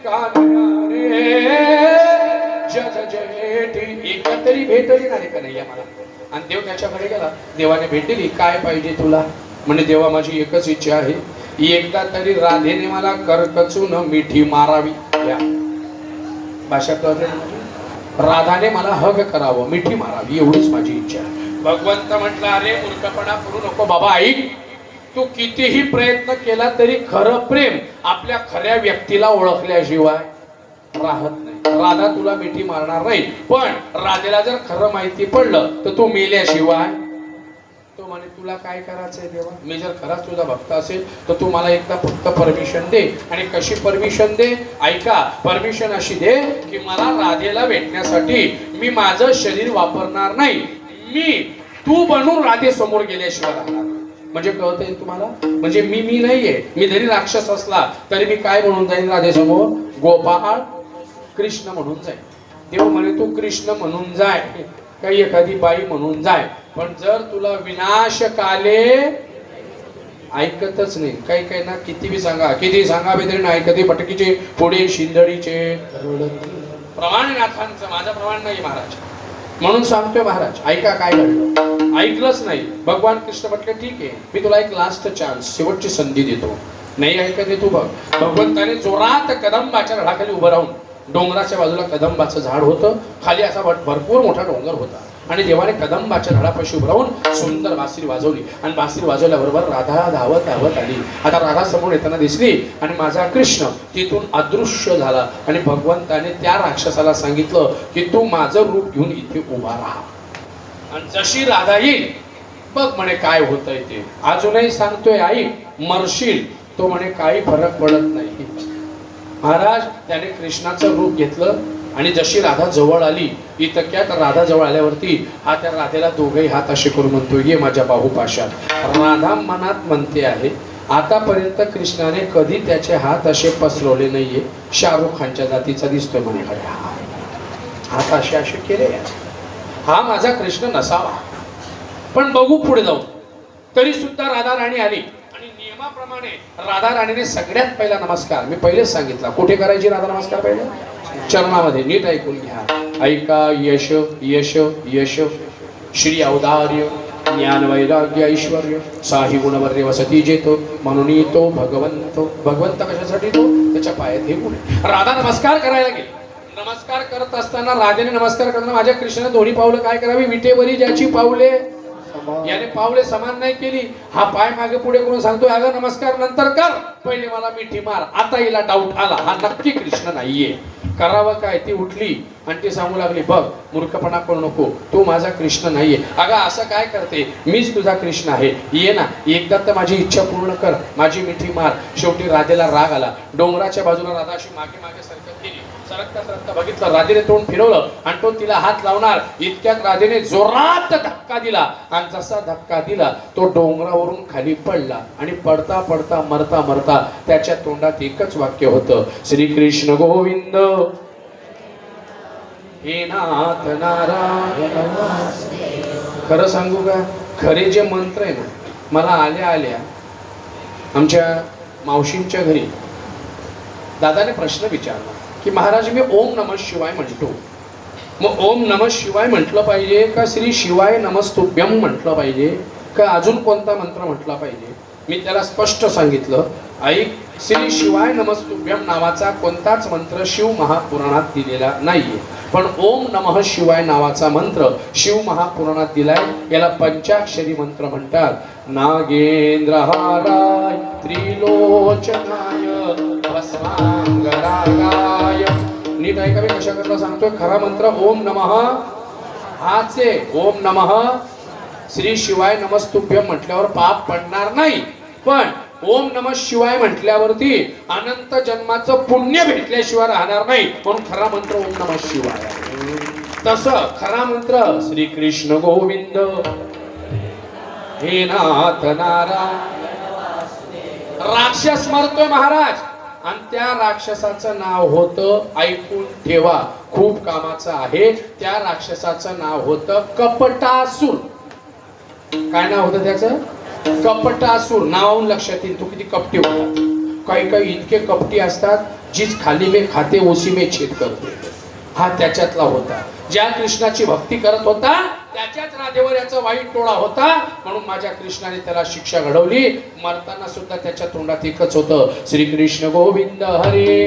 कान्हैया रे, जग जेठी. एकदा तरी भेट दिली ना रे कन्हैया मला. आणि देव त्याच्याकडे गेला. देवाने भेट दिली. काय पाहिजे तुला? म्हणजे देवा, माझी एकच इच्छा आहे, एकदा तरी राधेने मला करकचून मिठी मारावी. या भाषा कळते ना? राधाने मला हग करावं, मिठी मारावी, एवढीच माझी इच्छा आहे. भगवंत म्हटला, अरे मूर्खपणा करू नको बाबा. ऐक, तू कितीही प्रयत्न केला तरी खरं प्रेम आपल्या खऱ्या व्यक्तीला ओळखल्याशिवाय राहत नाही. राधा तुला मिठी मारणार नाही, पण राधेला जर खरं माहिती पडलं तर तू मेल्याशिवाय. तो म्हणे, तुला काय करायचंय देवा? मी जर खराच तुझा भक्त असेल तर तू मला एकदा फक्त परमिशन दे. आणि कशी परमिशन दे? ऐका, परमिशन अशी दे की मला राधेला भेटण्यासाठी मी माझं शरीर वापरणार नाही. मी तू बनून राधे समोर गेल्याशिवाय राहणार. म्हणजे कळत येईल तुम्हाला? म्हणजे मी नाहीये. मी जरी राक्षस असला तरी मी काय म्हणून जाईन राधेसमोर? गोपाळ कृष्ण म्हणून जाईल. देव म्हणे, तू कृष्ण म्हणून जाय, काही एखादी बाई म्हणून जाय, पण जर तुला विनाशकाले ऐकतच नाही. काही ना किती सांगा तरी नाही ऐकते. पटकीचे पुढे शिंदडीचे प्रमाणनाथांचं माझं प्रमाण नाही महाराज. म्हणून सांगतोय महाराज, ऐका काय घडलं. ऐकलंच नाही. भगवान कृष्ण म्हटले, ठीक आहे, मी तुला एक लास्ट चान्स, शेवटची संधी देतो. नाही ऐकते तू बघ. भगवंताने जोरात कदंबाच्या झाडाखाली उभं राहून, डोंगराच्या बाजूला कदंबाचं झाड होतं, खाली असा भरपूर मोठा डोंगर होता, आणि देवाने कदंबाच्या झाडापाशी उभं राहून सुंदर बासरी वाजवली. आणि बासरी वाजवल्याबरोबर राधा धावत धावत आली. आता राधा समोर येताना दिसली आणि माझा कृष्ण तिथून अदृश्य झाला. आणि भगवंताने त्या राक्षसाला सांगितलं की तू माझं रूप घेऊन इथे उभा राहा, आणि जशी राधा येईल बघ म्हणे काय होतंय ते. अजूनही सांगतोय, आई मरशील. तो म्हणे काही फरक पडत नाही. महाराज, त्याने कृष्णाचं रूप घेतलं आणि जशी राधा जवळ आली, इतक्यात राधा जवळ आल्यावरती हा त्या राधेला दोघेही हात असे करून म्हणतो, ये माझ्या बाहुपाशात. राधा मनात म्हणते आहे, आतापर्यंत कृष्णाने कधी त्याचे हात असे पसरवले नाहीये. शाहरुख खानच्या जातीचा दिसतोय म्हणे. हात असे असे केले, हा माझा कृष्ण नसावा. पण बघू पुढे जाऊ. तरी सुद्धा राधा राणी आली आणि नियमाप्रमाणे राधा राणीने सगळ्यात पहिला नमस्कार, मी पहिलेच सांगितला, कुठे करायची राधा नमस्कार? पहिले चरणामध्ये. नीट ऐकून घ्या. ऐका. यश यश यश श्री औदार्य ज्ञान वैराग्य ऐश्वर्य साही गुणवर्य वसती जेतो, म्हणून तो भगवंत. भगवंत कशासाठी? तो त्याच्या पायात हे गुण. राधा नमस्कार करायला गेली. नमस्कार करत असताना राधेने नमस्कार करताना माझ्या कृष्णाने दोन्ही पावलं काय करावी? विटेवरी ज्याची पावले, याने पावले समान नाही केली. हा पाय मागे पुढे करून सांगतोय, अगं नमस्कार नंतर कर, पहिले मला मिठी मार. आता हिला डाऊट आला, हा नक्की कृष्ण नाहीये. करावं काय. ती उठली आणि ती सांगू लागली, बघ मूर्खपणा करू नको, तू माझा कृष्ण नाहीये. अगं असं काय करते, मीच तुझा कृष्ण आहे, ये ना एकदा तर माझी इच्छा पूर्ण कर, माझी मिठी मार. शेवटी राधेला राग आला. डोंगराच्या बाजूला राधा अशी मागे मागे सरकत गेली. सरकता सरकता बघितलं, राधेने तोंड फिरवलं आणि तो तिला हात लावणार इतक्यात राधेने जोरात धक्का दिला. आणि जसा धक्का दिला तो डोंगरावरून खाली पडला आणि पडता पडता मरता मरता त्याच्या तोंडात एकच वाक्य होतं, श्रीकृष्ण गोविंद हे नाथ नारायण. खरं सांगू का, खरे जे मंत्र आहे ना, मला आल्या आल्या आमच्या मावशींच्या घरी दादाने प्रश्न विचारला की महाराज मी ओम नमः शिवाय म्हणतो, मग ओम नमः शिवाय म्हटलं पाहिजे का श्री शिवाय नमस्तुभ्यम म्हटलं पाहिजे का अजून कोणता मंत्र म्हटला पाहिजे. मी त्याला स्पष्ट सांगितलं, ऐक, श्री शिवाय नमस्तुभ्यम नावाचा कोणताच मंत्र शिव महापुराणात दिलेला नाहीये, पण ओम नमः शिवाय नावाचा मंत्र शिव महापुराणात दिलाय. याला पंचाक्षरी मंत्र म्हणतात. नागेंद्रहाराय त्रिलोचनाय भस्मांगरागाय. नीट ऐका, मी कशा करता सांगतोय. खरा मंत्र ओम नमः हाच आहे. ओम नमः श्री शिवाय नमस्तुभ्यम म्हटल्यावर पाप पडणार नाही, पण ओम नमः शिवाय म्हटल्यावरती अनंत जन्माचं पुण्य भेटल्याशिवाय राहणार नाही. म्हणून खरा मंत्र ओम नमः शिवाय आहे. तसं खरा मंत्र श्रीकृष्ण गोविंद हे नाथ नारायण. राक्षस मरतोय महाराज आणि त्या राक्षसाचं नाव होतं, ऐकून ठेवा, खूप कामाचं आहे. त्या राक्षसाचं नाव होतं कपटासूर. काय नाव होतं त्याचं? कपटासूर. नावाहून लक्षात येईल तू किती कपटी होता. काही काही इतके कपटी असतात, जीच खाली में खाते ओसी में छेद करते. हा त्याच्यातला होता. ज्या कृष्णाची भक्ती करत होता त्याच्याच राधेवर याचा वाईट टोळा होता. म्हणून माझ्या कृष्णाने त्याला शिक्षा घडवली. मरताना सुद्धा त्याच्या तोंडात एकच होतं, श्रीकृष्ण गोविंद हरे.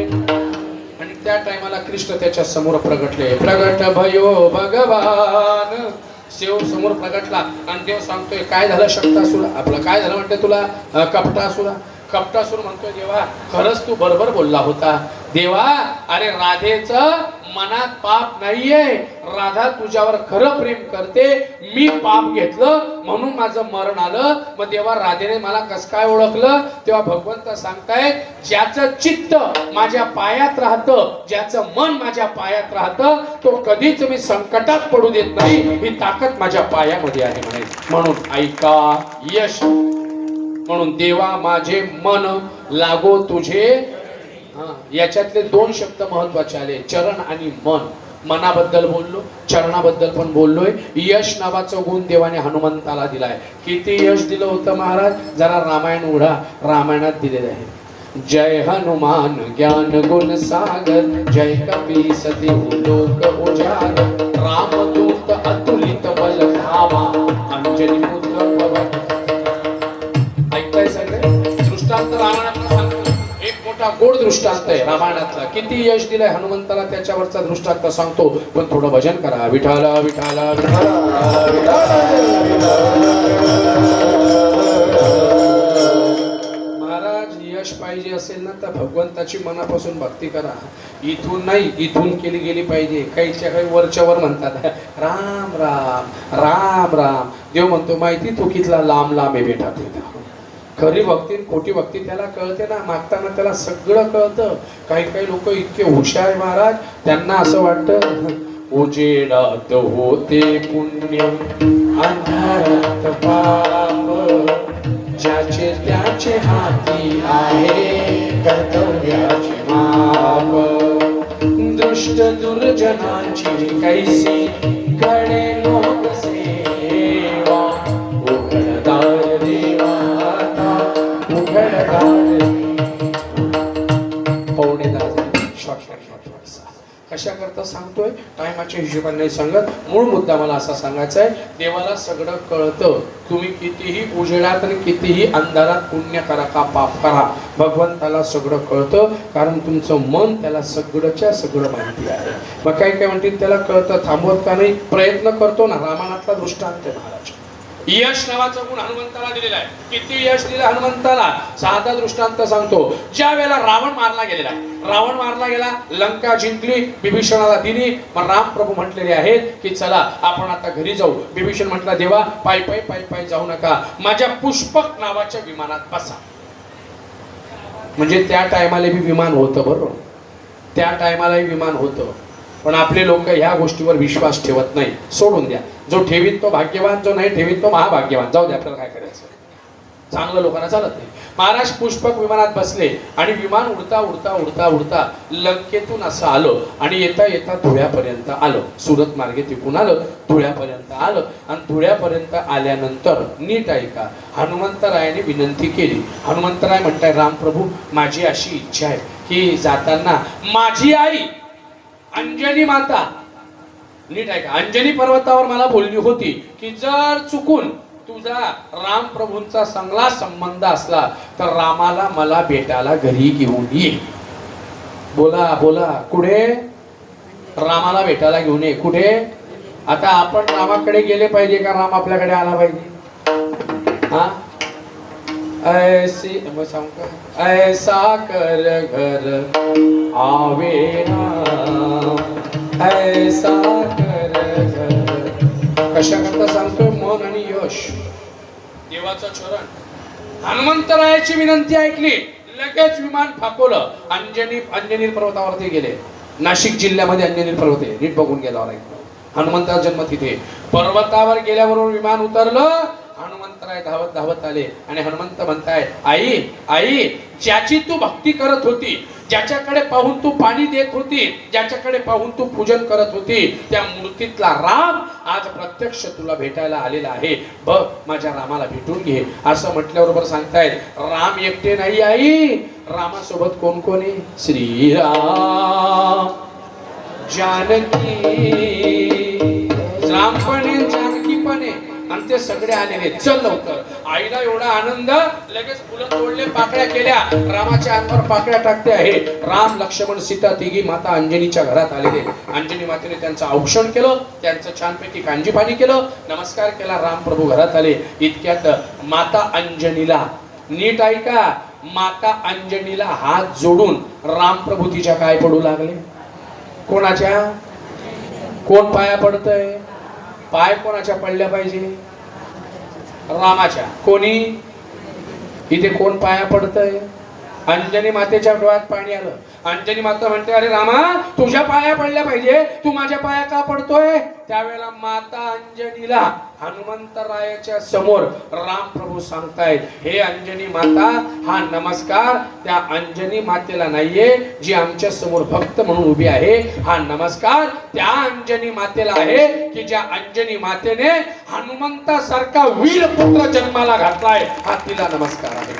आणि त्या टायमाला कृष्ण त्याच्या समोर प्रगटले. प्रगट भयो भगवान. शिव समोर प्रगटला आणि देव सांगतोय, काय झालं शक्तासुरा, आपलं काय झालं म्हणते तुला कपटासुरा. कपटासूर म्हणतोय, देवा खरंच तू बरोबर बोलला होता. देवा अरे राधेचं मनात पाप नाहीये, राधा तुझ्यावर खरं प्रेम करते, मी पाप घेतलं म्हणून माझं मरण आलं. मग देवा राधेने मला कस काय ओळखलं. तेव्हा भगवंत सांगतायत, ज्याचं चित्त माझ्या पायात राहतं, ज्याचं मन माझ्या पायात राहतं, तो कधीच मी संकटात पडू देत नाही. ही ताकद माझ्या पायामध्ये आहे म्हणे. म्हणून ऐका यश. म्हणून देवा माझे मन लागो तुझे. याच्यातले दोन शब्द महत्वाचे आले, चरण आणि मन. मनाबद्दल बोललो, चरणाबद्दल पण बोललोय. यश नावाचं गुण देवाने हनुमंताला दिलाय. किती यश दिलं होतं महाराज, जरा रामायण उघडा, रामायणात दिलेलं आहे. जय हनुमान ज्ञान गुण सागर, जय कपीस तिहु लोक उजागर, रामदूत अतुलित बल धामा, अंजनी पुत्र पवन. ऐकताय सगळे? दृष्टांत रामायणातला सांगतो, एक मोठा गोड दृष्टांत आहे रामायणातला. किती यश दिलंय हनुमंताला त्याच्यावरचा दृष्टांत सांगतो. पण थोडं भजन करा. विठाला विठाला विठाला. महाराज यश पाहिजे असेल ना तर भगवंताची मनापासून भक्ती करा. इथून नाही, इथून केली गेली पाहिजे. काहीच्या काही वरच्या वर म्हणतात राम राम राम राम. देव म्हणतो माहिती तू कितला लांब लांब आहे बेटा. ते खरी भक्ती खोटी भक्ती त्याला कळते ना. मागताना त्याला सगळं कळतं. काही काही लोक इतके हुशार आहे महाराज, त्यांना असं वाटतं उजेडात होते पुण्य अंधारात पाप, ज्याचे त्याचे हाती आहे कर्तव्याचे माप, दृष्ट दुर्जनांची कैसी कडे लोक सेवा, उघडदार देवा कशा करता सांगतोय, टायमाच्या हिशोबाने नाही सांगत. मूळ मुद्दा मला असा सांगायचा आहे, देवाला सगळं कळतं. तुम्ही कितीही उजेडात आणि कितीही अंधारात पुण्य करा का पाप करा, भगवंताला सगळं कळतं. कारण तुमचं मन त्याला सगळंच्या सगळं माहिती आहे. मग काय काय म्हणतील त्याला कळतं, थांबवत का नाही, प्रयत्न करतो ना. रामायणातला दृष्टांत आहे महाराज. यश नावाचा गुण हनुमंताला दिलेला आहे. किती यश दिलं हनुमंताला? साधा दृष्टांत सांगतो. ज्या वेळेला रावण मारला गेलेला, रावण मारला गेला, लंका जिंकली, बिभीषणाला दिली. मग राम प्रभू म्हटलेले आहेत की चला आपण आता घरी जाऊ. बिभीषण म्हटला देवा पायी पायी पायी पायी जाऊ नका, माझ्या पुष्पक नावाच्या विमानात बसा. म्हणजे त्या टायमाला बी विमान होतं, बरोबर, त्या टायमालाही विमान होतं. पण आपले लोक ह्या गोष्टीवर विश्वास ठेवत नाही. सोडून द्या, जो ठेवीत तो भाग्यवान, जो नाही ठेवीत तो महाभाग्यवान. जाऊ द्या, आपल्याला काय करायचं, चांगलं लोकांना चालत नाही. महाराज पुष्पक विमानात बसले आणि विमान उडता उडता उडता उडता लंकेतून असं आलं आणि येता येता धुळ्यापर्यंत आलं. सुरत मार्गे तिकून आलं, धुळ्यापर्यंत आलं. आणि धुळ्यापर्यंत आल्यानंतर नीट ऐका, हनुमंतरायाने विनंती केली. हनुमंतराय म्हणताय राम प्रभू माझी अशी इच्छा आहे की जाताना माझी आई अंजनी माता, नीट ऐका, अंजनी पर्वतावर मला बोलली होती की जर चुकून तुझा राम प्रभूंचा चांगला संबंध असला तर रामाला मला भेटायला घरी घेऊन ये. बोला बोला, कुठे? रामाला भेटायला घेऊन ये. कुठे? आता आपण रामाकडे गेले पाहिजे का राम आपल्याकडे आला पाहिजे? हा, ऐसी मग सांगू का, ऐसा कर घर आवे ना, ऐसा कर घर. कशा करता सांगतोय? मन आणि यश, देवाचं चरण. हनुमंतरायाची विनंती ऐकली, लगेच विमान फाकवलं. अंजनी पर्वतावरती गेले. नाशिक जिल्ह्यामध्ये अंजनी पर्वत आहे, नीट बघून गेला. हनुमंताचा जन्म तिथे. पर्वतावर गेल्याबरोबर विमान उतरलं. हनुमंतराय धावत धावत आले आणि हनुमंत म्हणताय आई आई, ज्याची तू भक्ती करत होती, ज्याच्याकडे पाहून तू पाणी देत होती, ज्याच्याकडे पाहून तू पूजन करत होती, त्या मूर्तीतला राम आज प्रत्यक्ष तुला भेटायला आलेला आहे. बघ माझ्या रामाला भेटून घे. असं म्हटल्याबरोबर सांगतायत राम एकटे नाही आई, रामासोबत कोण कोण आहे? श्रीराम जानकी, राम पण आहे जानकी पण आहे आणि ते सगळे आलेले. चल लवकर. आईला एवढा आनंद, लगेच फुलं तोडले, पाकळ्या केल्या, रामाच्या अंगावर पाकळ्या टाकते आहे. राम लक्ष्मण सीता तिघी माता अंजनीच्या घरात आलेले. अंजनी मातेने त्यांचं औक्षण केलं, त्यांचं छानपैकी कांजी पाणी केलं, नमस्कार केला. राम प्रभू घरात आले. इतक्यात माता अंजनीला, नीट ऐका, माता अंजनीला हात जोडून राम प्रभू तिच्या काय पडू लागले? कोणाच्या? कोण पाया पडतय? पाय कोणाच्या पडल्या पाहिजे? रामाच्या. कोणी? इथे कोण पाया पडतय? अंजनी मातेच्या डोळ्यात पाणी आलं. अंजनी माता म्हणते अरे रामा तुझ्या पाया पडल्या पाहिजे, तू माझ्या पाया का पडतोय? त्यावेळेला माता अंजनीला हनुमंतरायाच्या समोर राम प्रभू सांगतायत हे अंजनी माता, हा नमस्कार त्या अंजनी मातेला नाहीये जी आमच्या समोर भक्त म्हणून उभी आहे. हा नमस्कार त्या अंजनी मातेला आहे की ज्या अंजनी मातेने हनुमंतासारखा वीर पुत्र जन्माला घातलाय. हा तिला नमस्कार आहे.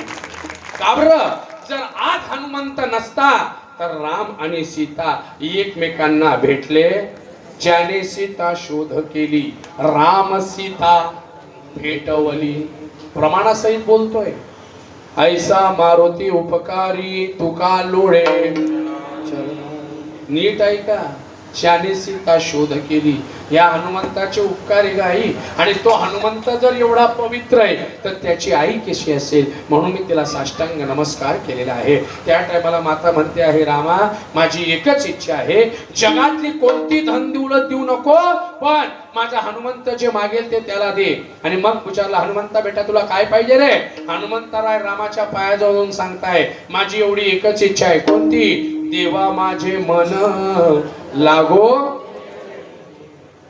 का बरं? जर आज हनुमंत नसता तर राम आणि सीता एकमेकांना भेटले. ज्याने सीता शोध केली राम सीता भेटवली. प्रमाणासहित बोलतोय. ऐसा मारुती उपकारी तुका लोळे. नीट ऐका, ज्याने सीता शोध केली. या हनुमंताचे उपकार आहे आई. आणि तो हनुमंत जर एवढा पवित्र आहे तर त्याची आई कशी असेल? म्हणून मी तिला साष्टांग नमस्कार केलेला आहे. त्या टायमाला माता म्हणते आहे रामा माझी एकच इच्छा आहे, जगातली कोणती धन देऊ नको, पण माझा हनुमंत जे मागेल ते त्याला दे. आणि मग विचारला हनुमंता बेटा तुला काय पाहिजे रे? हनुमंतराय रामाच्या पायाजवळ जाऊन सांगताय माझी एवढी एकच इच्छा आहे. कोणती? देवा माझे मन लागो.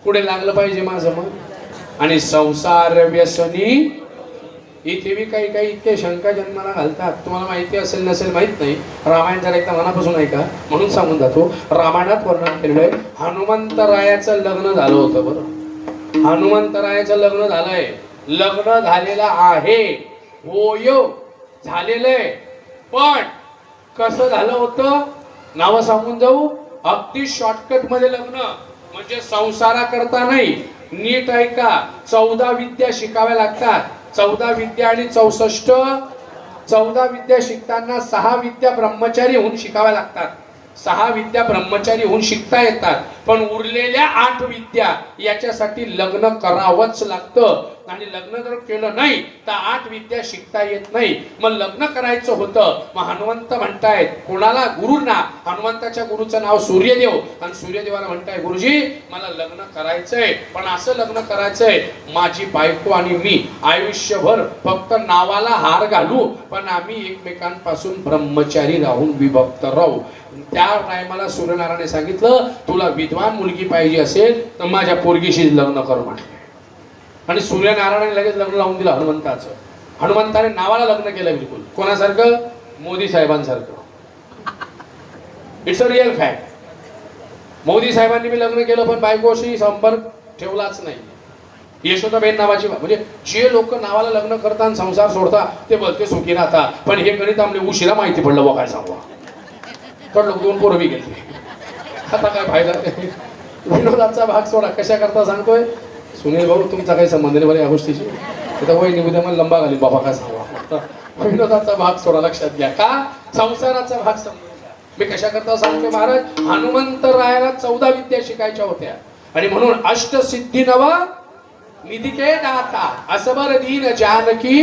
पुढे लागलं पाहिजे माझं मन. आणि संसार व्यसनी. इथे बी काही काही इतके शंका जन्माला घालतात. तुम्हाला माहिती असेल नसेल माहित नाही, रामायण जरा एकदा मनापासून ऐका म्हणून सांगून जातो. रामायणात वर्णन केलेलं आहे हनुमंतरायाचं लग्न झालं होतं. बरं, हनुमंतरायाचं लग्न झालंय, लग्न झालेलं आहे, होय झालेलं आहे. पण कसं झालं होतं नाव सांगून जाऊ. अगदी शॉर्टकट मध्ये लग्न, म्हणजे संसारा करता नाही. नीट ऐका, 14 विद्या शिकाव्या लागतात. 14 विद्या आणि 64. 14 विद्या शिकताना 6 विद्या ब्रह्मचारी होऊन शिकाव्या लागतात. 6 विद्या ब्रह्मचारी होऊन शिकता येतात. पण उरलेल्या 8 विद्या याच्यासाठी लग्न करावंच लागतं. आणि लग्न जर केलं नाही तर 8 विद्या शिकता येत नाही. मग लग्न करायचं होतं. मग हनुमंत म्हणतायत कोणाला? गुरुंना. हनुमंताच्या गुरुचं नाव सूर्यदेव. आणि सूर्यदेवाला म्हणताय गुरुजी मला लग्न करायचंय, पण असं लग्न करायचंय माझी बायको आणि मी आयुष्यभर फक्त नावाला हार घालू, पण आम्ही एकमेकांपासून ब्रह्मचारी राहून विभक्त राहू. त्या टायमाला सूर्यनारायणाने सांगितलं तुला विद्वान मुलगी पाहिजे असेल तर माझ्या पोरगीशी लग्न कर म्हटले. आणि सूर्यनारायणाने लगेच लग्न लावून दिलं हनुमंताचं. हनुमंताने नावाला लग्न केलं बिलकुल. कोणासारखं? मोदी साहेबांसारखं. It's a real fact. Modi साहेबांनी मी लग्न केलं पण बायकोशी संपर्क ठेवलाच नाही. यशोदाबेन नावाची म्हणजे जे लोक नावाला लग्न करतात आणि संसार सोडतात ते बोलते सुखी राहता, पण हे गणित आमले उशिरा माहिती पडलं बघ काय सांगू. तर लोक 2 पोरं बी गेले. आता काय फायदा. विनोदाचा भाग सोडा. कशा करता सांगतोय सुनील भाऊ तुमचा काही संबंध नाही बरं या गोष्टीशी. तर वय निघूद्या मला लंबा घाली बाबा काय सांगा. विनोदाचा भाग सोडा लक्षात घ्या. का? संसाराचा भाग समजून घ्या. मी कशा करता सांगतोय महाराज हनुमंतरायाला 14 विद्या शिकायच्या होत्या आणि म्हणून अष्टसिद्धी नव निधिके दाता असबर दीन जानकी.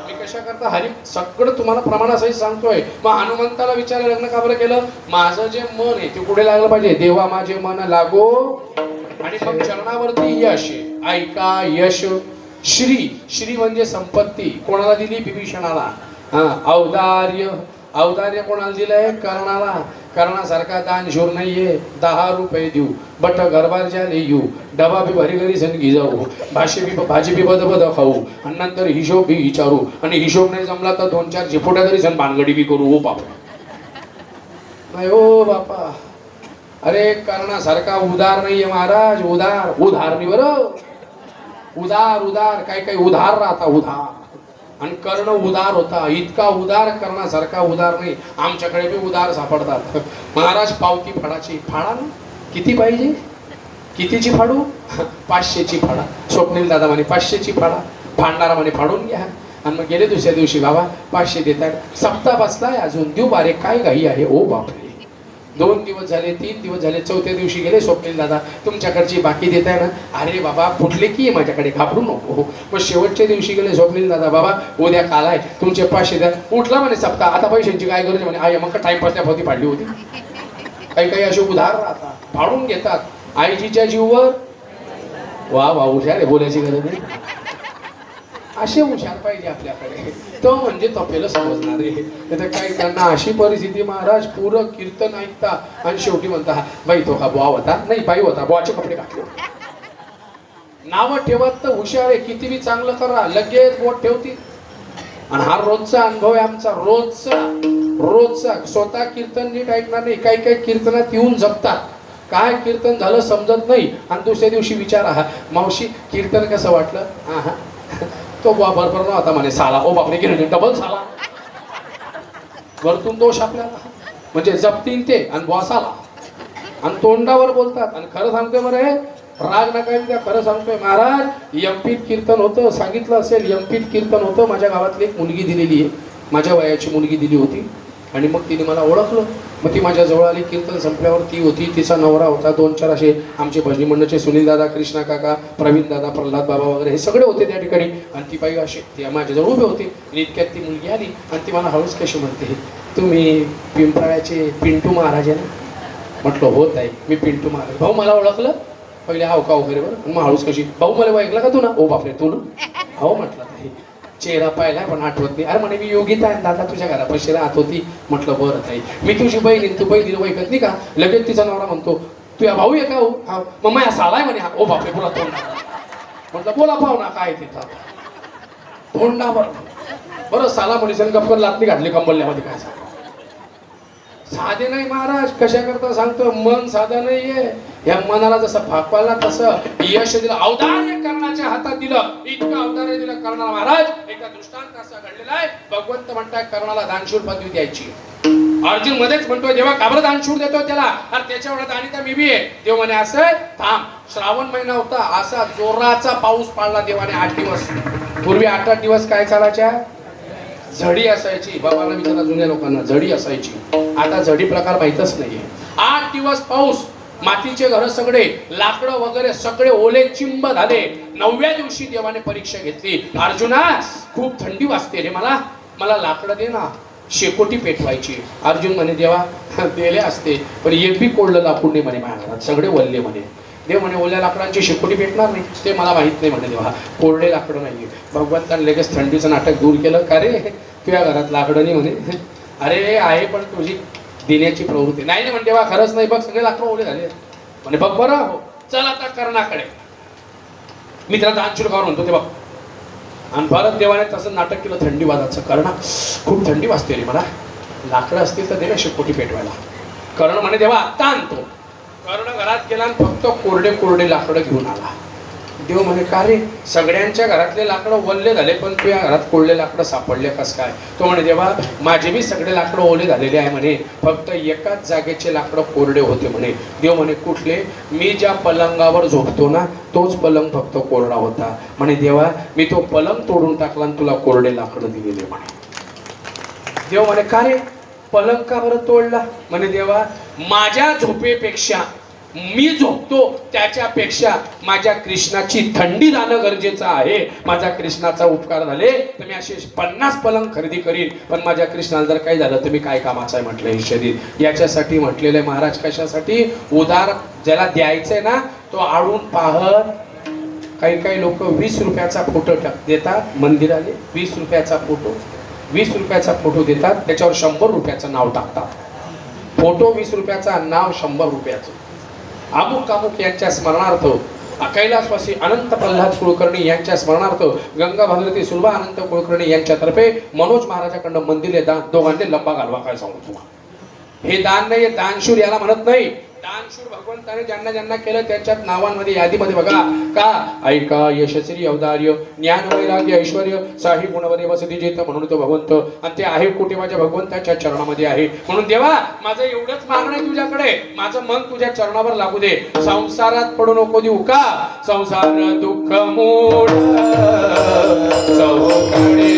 मी कशा करता हरी सगळं तुम्हाला प्रमाणासहित सांगतोय. मग हनुमंताला विचारलं लग्न का बरं केलं? माझं जे मन आहे ते कुठे लागलं पाहिजे? देवा माझे मन लागो. आणि मग चरणावरती यश. ऐका यश. श्री. श्री म्हणजे संपत्ती. कोणाला दिली? विभीषणाला. औदार्य. औदार्य कोणाला दिलंय? कर्णाला. कर्णासारखा दानशूर नाहीये. 10 रुपये देऊ बट घरबार ज्याले येऊ डबा बी भरी घरी संगी जाऊ भाजी बी बद खाऊ आणि नंतर हिशोब बी विचारू आणि हिशोब नाही जमला तर 2-4 झिपोट्या तरी सण भानगडी बी करू. ओ बापा नाही ओ बापा. अरे कर्णासारखा उदार नाहीये महाराज. उदार. उधार नाही बरं. उदार. उदार काही उधार राहता. उधार. आणि कर्ण उदार होता. इतका उदार करण्यासारखा उदार नाही. आमच्याकडे बी उदार सापडतात. महाराज पावती फाडाची. फाडा ना. किती पाहिजे? कितीची फाडू? 500ची फाडा. स्वप्नील दादा म्हणे 500ची फाडा. फाडणारा म्हणे फाडून घ्या. आणि मग गेले दुसऱ्या दिवशी बाबा 500 देतात. सप्ताह बसलाय अजून देऊ बारे काय घाई आहे. ओ बापरे. 2 दिवस झाले 3 दिवस झाले. 4थ्या दिवशी गेले स्वप्नील दादा तुमच्याकडची बाकी देताय ना? अरे बाबा फुटले की माझ्याकडे घाबरू नको. मग शेवटच्या दिवशी गेले स्वप्नील दादा बाबा उद्या काल आहे तुमचे 500 द्या. उठला म्हणे सप्ताह आता पैशांची काय गरज म्हणे. आई मग टाइमपास त्या भोवती फाडली होती. काही असे उधार राहतात. फाडून घेतात आईजीच्या जीववर. वा वा हुशार आहे. बोलायची गरज नाही. असे हुशार पाहिजे आपल्याकडे. तो म्हणजे तपेलं समजणारे. तर काही त्यांना अशी परिस्थिती महाराज पुरं कीर्तन ऐकता आणि शेवटी म्हणता बाई तो का बुवा होता? नाही बाई होता. बुवाचे कपडे घातले. नाव ठेवत तर हुशार आहे. किती बी चांगलं करा लगेच बोट ठेवतील. आणि हा रोजचा अनुभव आहे आमचा. रोजचा स्वतः कीर्तन नीट ऐकणार नाही. काही कीर्तनात येऊन जपतात. काय कीर्तन झालं समजत नाही आणि दुसऱ्या दिवशी विचारा मावशी कीर्तन कसं वाटलं? हा तो बरोबर नव्हता म्हणे. साला. ओ बापरे गेले डबल साला. वरतून दोष आपल्याला. म्हणजे जपतील ते आणि बॉसाला आणि तोंडावर बोलतात. आणि खरं सांगतोय बरं राग नका त्या. खरं सांगतोय महाराज यमपीठ कीर्तन होतं. सांगितलं असेल यमपीठ कीर्तन होतं. माझ्या गावातली एक मुलगी दिलेली आहे. माझ्या वयाची मुलगी दिली होती. आणि मग तिने मला ओळखलं. मग ती माझ्या जवळ आली. कीर्तन संपल्यावर ती होती. तिचा नवरा होता. 2-4 असे आमचे भजनी मंडळचे सुनील दादा, कृष्णा काका, प्रवीण दादा, प्रल्हाद बाबा वगैरे हे सगळे होते त्या ठिकाणी. आणि ती बाई अशी ती माझ्याजवळ उभी होती. आणि इतक्यात ती मुलगी आली आणि ती मला हळूच कशी म्हणते तुम्ही पिंपळाचे पिंटू महाराज आहे ना? म्हटलं होत आहे मी पिंटू महाराज. भाऊ मला ओळखलं? पहिले हाव का वगैरे बरं. मग हळूच कशी भाऊ मला ओळखलं का तू ना? ओ बापरे तू ना? हो म्हटलं नाही. चेहरा पाहिला पण आठवत नाही. अरे म्हणे मी योगिता आहे दादा तुझ्या घरापाशी राहत होती. म्हटलं बरं ताई मी तुझी बहीण तू बहिणीला ओळखत नाही का? लगेच तिचा नवरा म्हणतो तू या भाऊ आहे का? हो हा. मग माझ्या सालाय म्हणे. ओ बापरे बोला तोंडा. म्हटलं बोला पाहू ना काय तिथं तोंडावर. बरं साला म्हणे गप्पन लाटणी घातली कंबरल्यामध्ये. काय सांग साधे नाही महाराज. कशा करता सांगतो मन साधं नाहीये. या मनाला जसं फाकवाला तसं यश दिलं. औदार्य कर्णाच्या हातात दिलं. इतकं औदार्य दिलं कर्णाला महाराज. एका दृष्टांत असा घडलेला आहे. भगवंत म्हणताय कर्णाला दानशूर पदवी द्यायची. अर्जुन मध्येच म्हणतोय देवा का बरं दानशूर देतो त्याला? अरे त्याच्या एवढा दानी तर मी बी आहे. देव म्हणे असं थांब. श्रावण महिना होता. असा जोराचा पाऊस पाडला देवाने 8 दिवस. पूर्वी 8 दिवस काय चालायच्या? झडी असायची. बाबाला विचारा जुन्या लोकांना झडी असायची. आता झडी प्रकार माहीतच नाहीये. 8 दिवस पाऊस मातीचे घर सगळे, लाकडं वगैरे सगळे ओले चिंब झाले. 9व्या दिवशी देवाने परीक्षा घेतली. अर्जुना, खूप थंडी वाजते रे, मला मला लाकडं दे ना, शेकोटी पेटवायची. अर्जुन म्हणे देवा दिले असते, पण एक बी कोळलं लाकूड नाही म्हणे माझ्या घरात, सगळे वल्ले म्हणे. देव म्हणे ओल्या लाकडांची शेकोटी पेटणार नाही, ते मला माहित नाही म्हणे देवा, कोरडे लाकडं नाहीये. भगवंताने लगेच थंडीचं नाटक दूर केलं. का रे तुझ्या घरात लाकडं नाही म्हणे. अरे आहे, पण तुझी देण्याची प्रवृत्ती नाही म्हणे देवा, खरंच नाही, बघ सगळे लाकडं ओले झाले म्हणे. बघ बरं, हो चल आता कर्णाकडे. मी त्याला दानशुल्कावर म्हणतो ते बघ. आणि परत देवाने तसं नाटक केलं थंडी वाजायचं. कर्णा, खूप थंडी वाजते रे मला, लाकडं असतील तर दे ना शेकोटी पेटवायला. कर्ण म्हणे देवा आत्ता आणतो. कर्ण घरात गेला आणि फक्त कोरडे कोरडे लाकडं घेऊन आला. देव म्हणे का रे, सगळ्यांच्या घरातले लाकडं वल्ले झाले, पण तुझ्या घरात कोरडे लाकडं सापडले कस काय? तो म्हणे देवा माझे बी सगळे लाकडं ओले झालेले आहे म्हणे, फक्त एकाच जागेचे लाकडं कोरडे होते म्हणे. देव म्हणे कुठले? मी ज्या पलंगावर झोपतो ना तोच पलंग फक्त कोरडा होता म्हणे. देवा मी तो पलंग तोडून टाकला आणि तुला कोरडे लाकडं दिलेले म्हणे. देव म्हणे का रे, पलंग का बरं तोडला? म्हणे देवा माझ्या झोपेपेक्षा मी झोपतो त्याच्यापेक्षा माझ्या कृष्णाची थंडी जाणं गरजेचं आहे. माझ्या कृष्णाचा उपकार झाले तर मी असे 50 पलंग खरेदी करीन, पण माझ्या कृष्णाला जर काही झालं तर मी काय कामाचं आहे म्हटलं हे शरीर. याच्यासाठी म्हटलेलं आहे महाराज. कशासाठी? उदार ज्याला द्यायचंय ना तो आडून पाहत. काही काही लोक 20 रुपयाचा फोटो देतात मंदिराले. 20 रुपयाचा फोटो, 20 रुपयाचा फोटो देतात, त्याच्यावर 100 रुपयाचं नाव टाकतात. फोटो 20 रुपयाचा, नाव 100 रुपयाचं. अमुक अमुक यांच्या स्मरणार्थ, कैलासवासी अनंत प्रल्हाद कुलकर्णी यांच्या स्मरणार्थ गंगा भागीरथी सुलभा अनंत कुलकर्णी यांच्यातर्फे मनोज महाराजाकडनं मंदिर दान, दोघांनी लंबा घालवा. काय सांगू तुम्हाला, हे दान नाही, दानशूर याला म्हणत नाही. दानशूर भगवंताने ज्यांना ज्यांना केलं त्यांच्यात नावांमध्ये यादीमध्ये बघा का ऐका यशस्वी औदार्य ज्ञान वैराग्य ऐश्वर साही गुणवरे वसती जेत म्हणून तो भगवंत, आणि ते आहे कुठे? माझ्या भगवंताच्या चरणामध्ये आहे. म्हणून देवा माझं एवढंच मागणं आहे तुझ्याकडे, माझं मन तुझ्या चरणावर लागू दे. संसारात पडू नको देऊ का? संसार दुःख मूळ चौकडे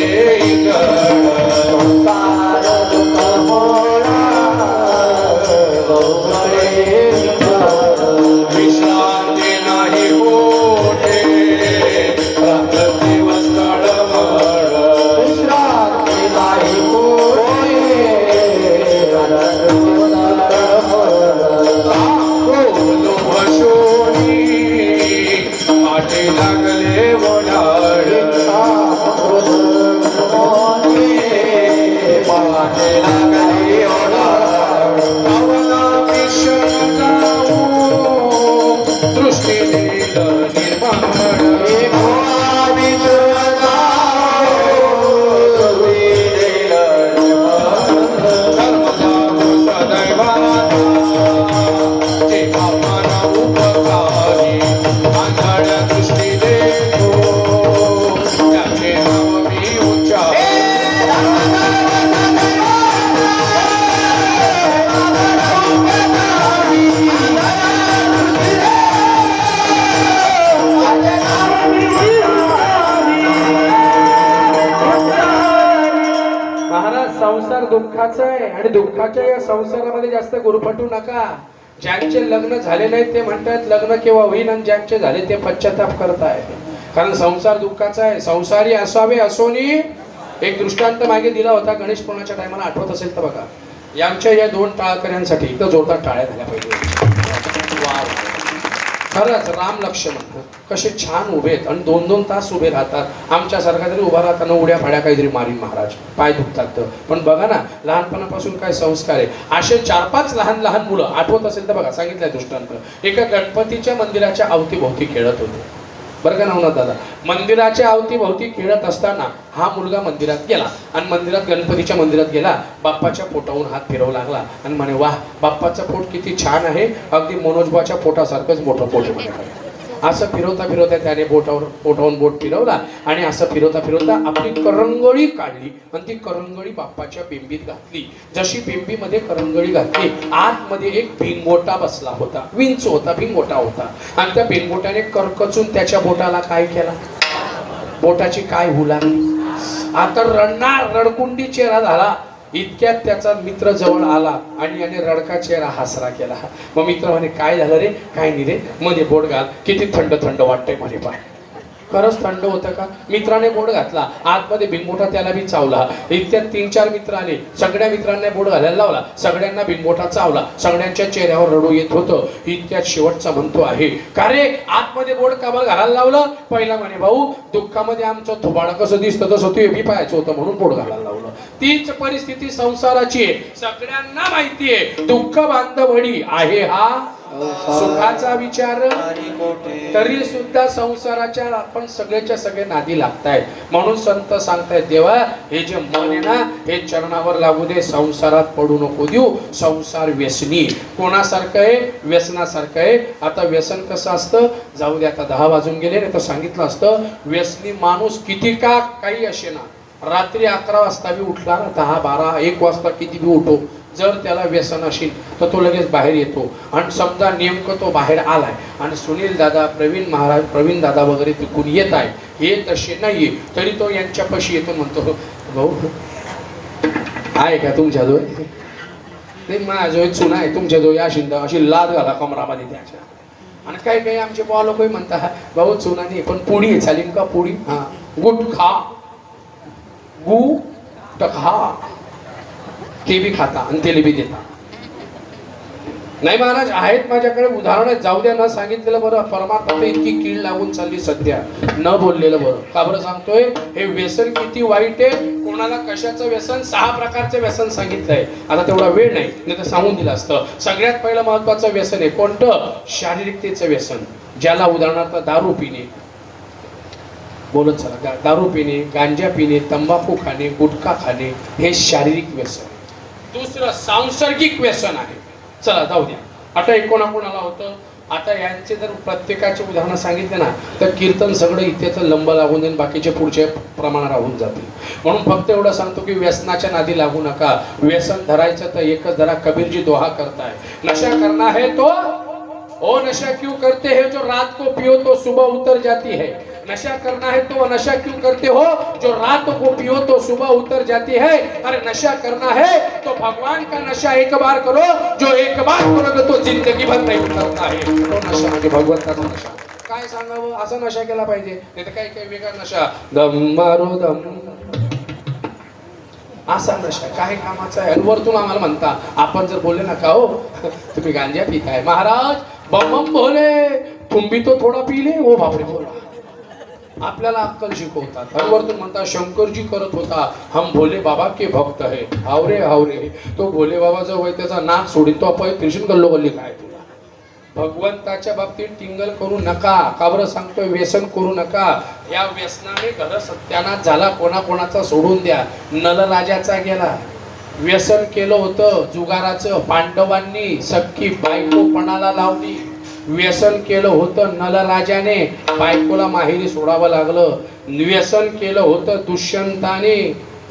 विश्रांती नाही मोठे प्रकृती वस्तळ मळ. विश्रांती नाही माटे लागले ओढाड. माटे लागले ओढाड. दृष्टी निर्माण दृष्टी देतो त्याचे नाव मी उच्चार. संसार दुःखाचा आहे आणि दुःखाच्या या संसारामध्ये जास्त गुरफटू नका. ज्यांचे लग्न झाले नाही ते म्हणतात लग्न केव्हा होईल, आणि ज्यांचे झाले ते पश्चाताप करतायत. कारण संसार दुःखाचा आहे. संसारी असावे असोनी. एक दृष्टांत मागे दिला होता गणेश पुराणाच्या टायमाला, आठवत असेल तर बघा. यांच्या या 2 टाळकऱ्यांसाठी इथं जोरदार टाळ्या झाल्या पाहिजे. खरंच राम लक्ष्मण कसे छान उभे आहेत आणि 2-2 तास उभे राहतात. आमच्यासारखा तरी उभा राहताना उड्या फाड्या काहीतरी मारीन महाराज, पाय दुखतात. पण बघा ना लहानपणापासून काय संस्कार आहे. असे 4-5 लहान लहान मुलं, आठवत असेल तर बघा, सांगितलंय दृष्टांत. एका गणपतीच्या मंदिराच्या अवतीभोवती खेळत होते बरं का नवनाथ दादा. मंदिराच्या अवतीभोवती खेळत असताना हा मुलगा मंदिरात गेला आणि मंदिरात गणपतीच्या मंदिरात गेला. बाप्पाच्या पोटावरून हात फिरवू लागला आणि म्हणे वाह बाप्पाचं पोट किती छान आहे, अगदी मनोजबाच्या पोटासारखंच मोठं पोट आहे. असं फिरवता फिरवता त्याने पोटावरून बोट फिरवला आणि असं फिरवता फिरवता आपली करंगळी काढली आणि ती करंगळी बाप्पाच्या बिंबीत घातली. जशी बिंबीमध्ये करंगळी घातली, आतमध्ये एक भिंगोटा बसला होता. विंच होता, भिंगोटा होता. आणि त्या भिंगोट्याने करकचून त्याच्या बोटाला काय केला? बोटाची काय हुला. आता रडणार, रडकुंडी चेहरा झाला. इतक्यात त्याचा मित्र जवळ आला आणि याने रडका चेहरा हासरा केला. मग मित्र म्हणे काय झालं रे, काय नाही रे, मध्ये बोट घाल, किती थंड थंड वाटतंय म्हणे. पाय खरंच थंड होतं का? मित्राने बोट घातला, आतमध्ये बिनबोटा त्याला बी चावला. इतक्यात 3-4 मित्र आले, सगळ्या मित्रांना बोट घालायला लावला, सगळ्यांना बिनबोटा चावला, सगळ्यांच्या चेहऱ्यावर रडू येत होतं. इतक्यात शेवटचा म्हणतो आहे, का रे आतमध्ये बोट काबर घालायला लावलं? पहिला म्हणे भाऊ दुःखामध्ये आमचं थोबाड कसं दिसतं तसं तू बी पाहायचं होतं म्हणून बोट घालायला लावलं. तीच परिस्थिती संसाराची आहे. सगळ्यांना माहितीये दुःख बांधवडी आहे हा सुखाचा विचार, तरी सुद्धा संसाराच्या आपण सगळ्याच्या सगळे नादी लागतायत. म्हणून संत सांगतायत देवा हे जे मन आहे ना हे चरणावर लागू दे, संसारात पडू नको देऊ. संसार व्यसनी कोणासारखं आहे? व्यसनासारखं आहे. आता व्यसन कसं असतं? जाऊ दे, आता 10 वाजून गेले नाही तर सांगितलं असतं. व्यसनी माणूस किती का काही असे ना, रात्री 11 वाजता बी उठला ना, 10, 12, 1 वाजता किती बी उठो, जर त्याला व्यसन असेल तर तो लगेच बाहेर येतो. आणि समजा नेमकं तो बाहेर आलाय आणि सुनील दादा, प्रवीण महाराज, प्रवीण दादा वगैरे तिकून येत आहे, हे तसे नाहीये, तरी तो यांच्यापाशी येतो, म्हणतो भाऊ आहे का तुमच्याजवळ? नाही माझ्याजवळ चुना आहे, तुमच्याजवळ या शिंदा अशी लाद घाला कमरामध्ये त्याच्या. आणि काही काही आमचे बुवा लोक म्हणतात भाऊ चुना नाही पण पुडी आहे, चालेल का पुडी? हा गुट खा, गु टखा, ते बी खाता आणि तेल बी देता. नाही महाराज आहेत माझ्याकडे उदाहरण, जाऊ द्या, न सांगितलेलं बरं. परमात्मा इतकी कीड लागून चालली सध्या, न बोललेलं बरं. का बरं सांगतोय? हे व्यसन किती वाईट आहे. कोणाला कशाचं व्यसन? 6 प्रकारचे व्यसन सांगितलंय. आता तेवढा वेळ नाही तर सांगून दिलं असतं. सगळ्यात पहिलं महत्वाचं व्यसन आहे कोणतं? शारीरिकतेचं व्यसन, ज्याला उदाहरणार्थ दारू पिणे, बोलत चला, दारू पिणे, गांजा पिणे, तंबाखू खाणे, गुटखा खाणे, हे शारीरिक व्यसन. दुसरं सांसर्गिक व्यसन आहे. चला जाऊ द्या, आता हे कोणाकोणाला होतं? आता यांचे जर प्रत्येकाचे उदाहरण सांगितले ना तर कीर्तन सगळं इथेच लंब लागून जाईल, बाकीचे पुढचे प्रमाण राहून जातील. म्हणून फक्त एवढं सांगतो की व्यसनाच्या नादी लागू नका. व्यसन धरायचं तर एकच धरा, कबीरजी दोहा करताय, नशा करना है तो ओ नशा क्यों करते हो, जो रात को पियो तो सुबह उतर जाती है. नशा करना है तो नशा क्यों करते हो, जो रात को पियो तो सुबह उतर जाती है. अरे नशा करना है तो भगवान का नशा एक बार करो, जो एक बार करोगे तो जिंदगी भर नहीं उतरता है. तो नशा म्हणजे भगवंताचा नशा. काय सांगावं, असा नशा केला पाहिजे, नाही तर काही काही वेगळा नशा, दम मारो दम, असा नशा काय कामाचा आहे. आणि वरतून आम्हाला म्हणता, आपण जर बोलले ना का हो तुम्ही गांजा पिताय, महाराज बम बम भोले तुम भी तो थोडा पी ले, ओ बापरे बोला. आपल्याला अक्कल शिकवतात आणि वरतून म्हणतात शंकरजी करत होता, हम भोले बाबा के भक्त है. हावरे हावरे, तो भोले बाबा जो होय त्याचा नाक सोडीन तो अपय त्रिशून गल्लो गल्ली काय तुला. भगवंताच्या बाबतीत टिंगल करू नका. का बरं सांगतोय? व्यसन करू नका. या व्यसनाने घर सत्यानाश झाला, कोणाकोणाचा सोडून द्या. नलराजाचा गेला, व्यसन केलं होतं जुगाराचं, पांडवांनी सख्खी बायको पणाला लावली. व्यसन केलं होतं नलराजाने, बायकोला माहेरी सोडावं लागलं. व्यसन केलं होतं दुष्यंताने.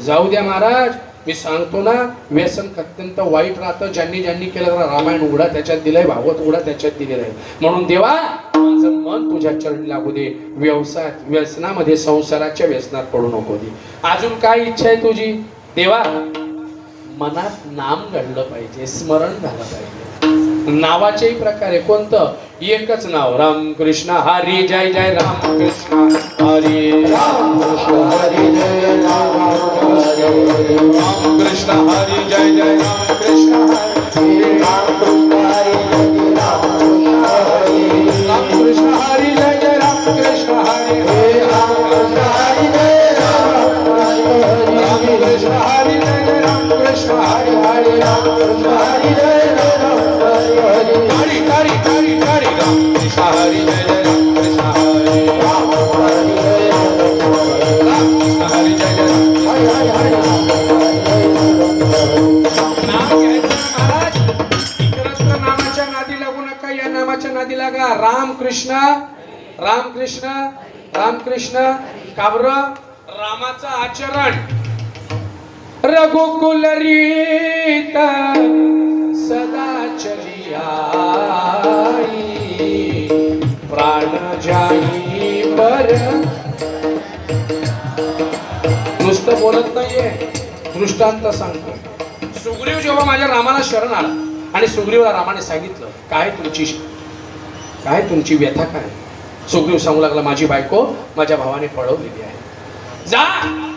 जाऊ द्या महाराज, मी सांगतो ना, व्यसन अत्यंत वाईट राहतं. ज्यांनी ज्यांनी केलं, रामायण उघडा त्याच्यात दिलंय, भागवत उघडा त्याच्यात दिलेलं आहे. म्हणून देवा माझं मन तुझ्या चरणी लागू दे. व्यसनामध्ये, संसाराच्या व्यसनात पडू नको दे. अजून काय इच्छा आहे तुझी? देवा मनात नाम घडलं पाहिजे, स्मरण झालं पाहिजे. नावाचेही प्रकार आहे. कोणतं? एकच नाव, राम कृष्ण हरी जय जय राम कृष्ण हरी, राम कृष्ण हरी जय राम कृष्ण हरी जय जय राम कृष्ण हरी, राम कृष्ण हरी राम कृष्ण हरी जय जय राम कृष्ण हरी, राम कृष्ण हरी जय राम कृष्ण हरी जय जय राम कृष्ण हरी, हरी राम कृष्ण हरी जय राम हरी, हरी हरी हरी राम कृष्ण हरी जय जय राम कृष्ण हरी, राम कृष्ण हरी जय जय हरी हरी हरी. नाम घ्यायचं महाराज, इतरत्र नामाच्या नादी लागू नका, या नामाच्या नादी लागा. राम कृष्ण राम कृष्ण राम कृष्ण. का बरं? रामाचं आचरण रघुकुल रीत सदा चली आई, प्राण जाई बर. नुसतं बोलत नाहीये, दृष्टांत सांगतो. सुग्रीव जेव्हा माझ्या रामाला शरण आला आणि सुग्रीवला रामाने सांगितलं काय तुमची व्यथा काय. सुग्रीव सांगू लागला माझी बायको माझ्या भावाने पळवलेली आहे. जा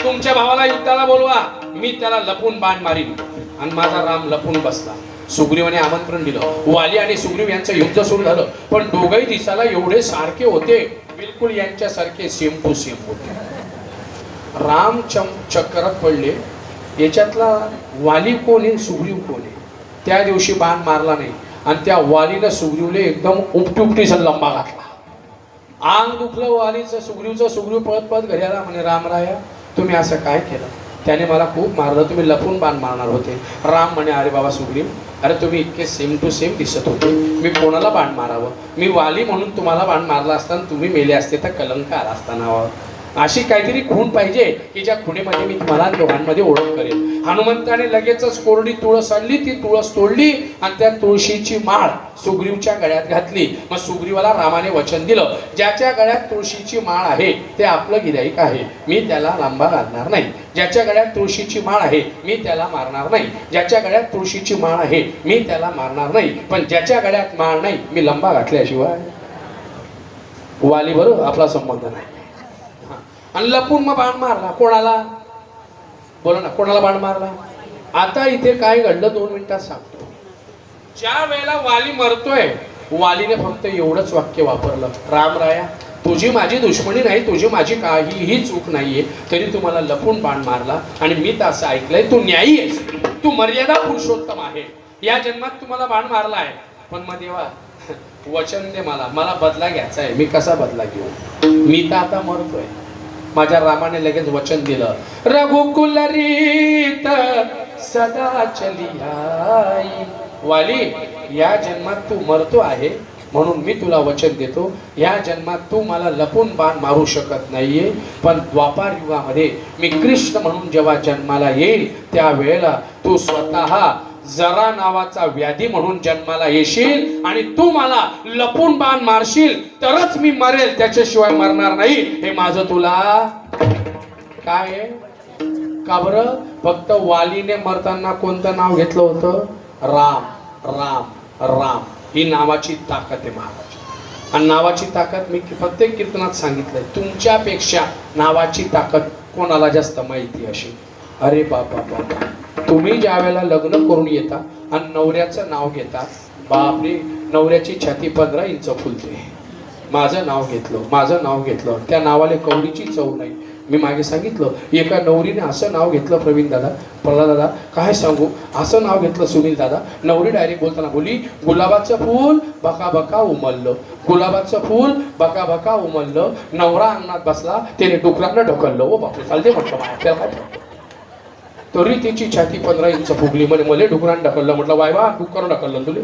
तुमच्या भावाला युद्धाला बोलवा, मी त्याला लपून बाण मारीन. आणि माझा राम लपून बसला. सुग्रीवाने आमंत्रण दिलं. वाली आणि सुग्रीव यांचं युद्ध सुरू झालं. पण दोघही दिसाला एवढे सारखे होते, बिलकुल यांच्यासारखे सेम टू सेम होते. राम चक्रात पडले. याच्यातला वाली कोण आहे सुग्रीव कोण आहे. त्या दिवशी बाण मारला नाही आणि त्या वालीनं सुग्रीवले एकदम उपटी लंबा घातला. अंग दुखलं वालीचं सुग्रीवचं. सुग्रीव पळत पळत घरी आला. म्हणे रामराया तुम्ही असं काय केलं. त्याने मला खूप मारलं, तुम्ही लपून बाण मारणार होते. राम म्हणे अरे बाबा सुग्रीव, अरे तुम्ही इतके सेम टू सेम दिसत होते, मी कोणाला बाण मारावं. मी वाली म्हणून तुम्हाला बाण मारला असताना तुम्ही मेले असते तर कलंक आला असता नावावर. अशी काहीतरी खूण पाहिजे की ज्या खुणेमध्ये मी तुम्हाला दोघांमध्ये ओळख करेन. हनुमंताने लगेचच कोरडी तुळस आणली. ती तुळस तोडली आणि त्या तुळशीची माळ सुग्रीवच्या गळ्यात घातली. मग सुग्रीवाला रामाने वचन दिलं ज्याच्या गळ्यात तुळशीची माळ आहे ते आपलं गिऱ्हाईक आहे, मी त्याला लांबा घालणार नाही. ज्याच्या गळ्यात तुळशीची माळ आहे मी त्याला मारणार नाही. ज्याच्या गळ्यात तुळशीची माळ आहे मी त्याला मारणार नाही. पण ज्याच्या गळ्यात माळ नाही मी लंबा घातल्याशिवाय वाली बरोबर आपला संबंध नाही. आणि लपून मग बाण मारला. कोणाला बोला ना, कोणाला बाण मारला. आता इथे काय घडलं 2 मिनिटात सांगतो. ज्या वेळेला वाली मरतोय, वालीने फक्त एवढंच वाक्य वापरलं, रामराया तुझी माझी दुश्मनी नाही, तुझी माझी काहीही चूक नाहीये, तरी तू मला लपून बाण मारला. आणि मी तर असं ऐकलंय तू न्यायी आहेस, तू मर्यादा पुरुषोत्तम आहे. या जन्मात तुम्हाला बाण मारला आहे, पण मग देवा वचन दे मला बदला घ्यायचा आहे. मी कसा बदला घेऊ. मी तर आता मरतोय. माझ्या रामाने लगेच वचन दिलं, रघुकुल रीत सदा चली आई. वाली या जन्मात तू मरतो आहे म्हणून मी तुला वचन देतो, या जन्मात तू मला लपून बाण मारू शकत नाहीये, पण द्वापार युगामध्ये मी कृष्ण म्हणून जेव्हा जन्माला येईल त्यावेळेला तू स्वतः जरा नावाचा व्याधी म्हणून जन्माला येशील आणि तू मला लपून बाण मारशील तरच मी मरेल, त्याच्याशिवाय मरणार नाही. हे माझं तुला काय आहे. का बरं. फक्त वालीने मरताना कोणतं नाव घेतलं होतं. राम राम राम. ही नावाची ताकद आहे महाराज. आणि नावाची ताकद मी प्रत्येक कीर्तनात सांगितलंय. तुमच्यापेक्षा नावाची ताकद कोणाला जास्त माहिती अशी. अरे बाबा बाबा, तुम्ही ज्या वेळेला लग्न करून येता आणि नवऱ्याचं नाव घेता, बापरे नवऱ्याची छाती 15 इंच फुलते. माझं नाव घेतलं त्या नावाला कवडीची चव नाही. मी मागे सांगितलं एका नवरीने असं नाव घेतलं, प्रवीण दादा, प्रल्हाद दादा, काय सांगू, असं नाव घेतलं सुनील दादा. नवरी डायरेक्ट बोलताना बोली, गुलाबाचं फूल बका बका उमललं, गुलाबाचं फूल बका बका उमललं. नवरा अंगणात बसला, त्याने डुकरांना ढकललं. ओ बापरे चालते म्हटलं त्याला काय. तरी तिची छाती 15 इंच फुगली. म्हणे मले डुकरांना ढकललं. म्हटलं वाय बा डुकर ढकललं तुले.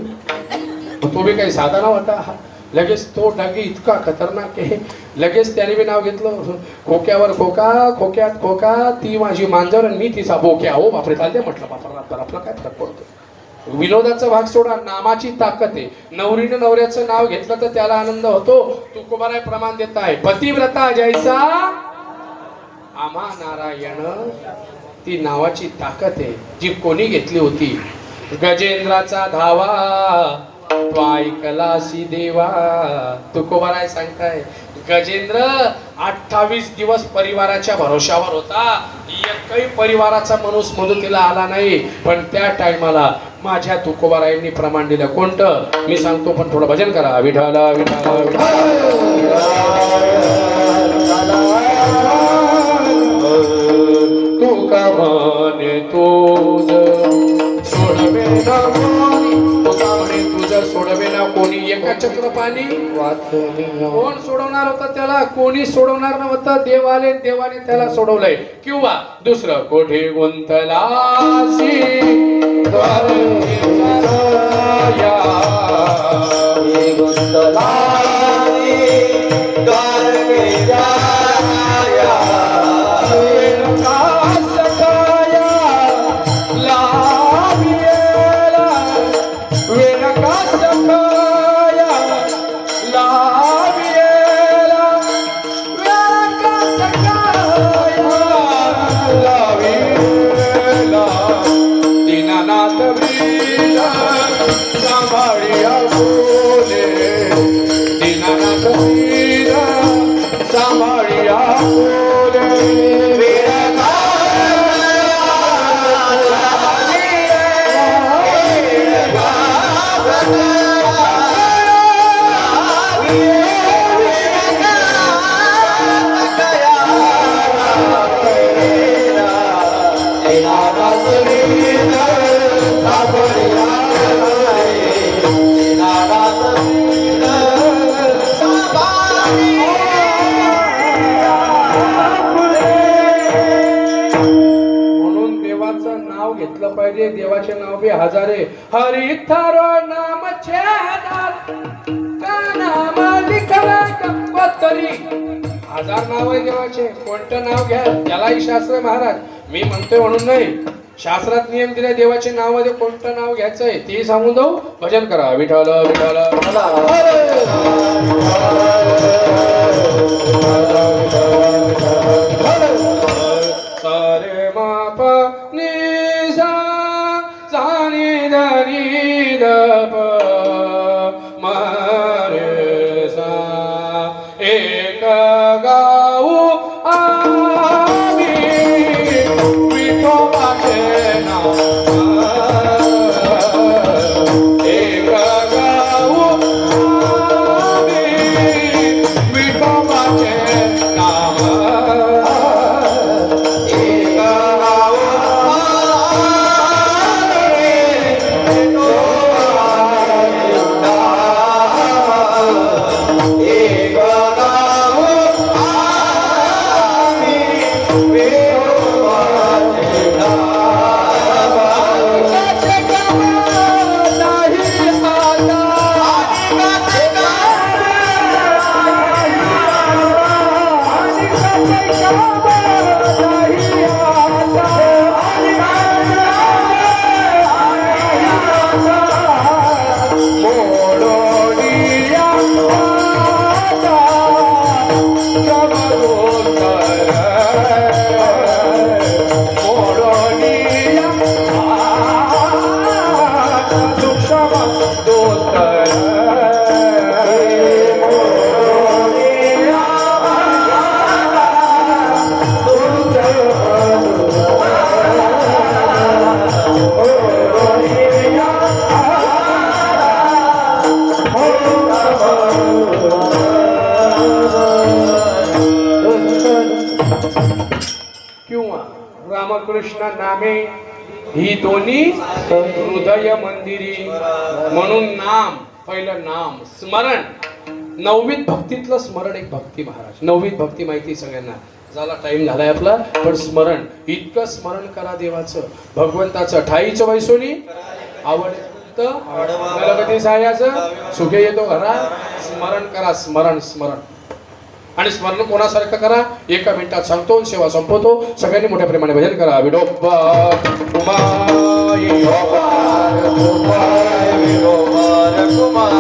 तो बी काही साधा नाव होता. लगेच तो डागी इतका खतरनाक आहे. लगेच त्याने बी नाव घेतलं, खोक्यावर खोका खोक्यात खोका, ती माझी मांजर आणि मी तिचा बोक्या. ओ बापरे चालते म्हटलं बापरा आपला काय फरक पडतो. विनोदाचा भाग सोडा, नामाची ताकद आहे. नवरीने नवऱ्याचं नाव घेतलं तर त्याला आनंद होतो. तुकोबाराय प्रमाण देत आहे, पतिव्रता जैसा आम्हा नारायण. ती नावाची ताकद आहे जी कोणी घेतली होती. गजेंद्राचा धावा तो ऐकलासी देवा. तुकोबाराय सांगताय गजेंद्र 28 दिवस परिवाराच्या भरोशावर होता. एकही परिवाराचा माणूस मदतीला आला नाही. पण त्या टायमाला माझ्या तुकोबारायांनी प्रमाण दिलं. कोणतं मी सांगतो, पण थोडं भजन करा. विठ्ठल विठ्ठल तुका म्हणे तुझ सोडवे ना कोणी, तुका म्हणे तुझ सोडवे ना कोणी. एका चक्र पाणी कोण सोडवणार होता त्याला. कोणी सोडवणार नव्हतं. देवाने त्याला सोडवलंय. किंवा दुसरं कोठे गुंतलासी दीनानाथ सांभाळिया फुले म्हणून देवाचं नाव घेतलं पाहिजे. देवाचे नाव बी हजारे. हरी थारो नाम का नाम लिखला कंकोतरी. हजार नाव आहे देवाचे. कोणतं नाव घ्या त्यालाही शास्त्र आहे महाराज. मी म्हणतोय म्हणून नाही, शास्त्रात नियम दिले. देवाचे नाव मध्ये कोणतं नाव घ्यायचंय ते सांगून जाऊ. भजन करा. विठ्ठल विठ्ठल सारे माप नि सा नी द नी द प म रे सा. एक गाऊ आम्ही विठोबाचे नाव. एक गाऊ आम्ही विठोबाचे नाव. किंवा रामकृष्ण नामे ही दोन्ही हृदय मंदिरी. म्हणून नाम, पहिलं नाम स्मरण. नववीत भक्तीतलं स्मरण एक भक्ती महाराज. नववीत भक्ती माहिती सगळ्यांना. झाला टाइम झालाय आपला. पण स्मरण इतकं स्मरण करा देवाचं भगवंताचं. ठाईचं वैसोनी आवडत गणपती साह्याचं सुखे येतो घरा. स्मरण करा. स्मरण स्मरण. आणि स्मरण कोणासारखं करा. एका मिनिटात सांगतो सेवा संपवतो. सगळ्यांनी मोठ्या प्रेमाने भजन करा. विठोबा कुमार कुमार कुमार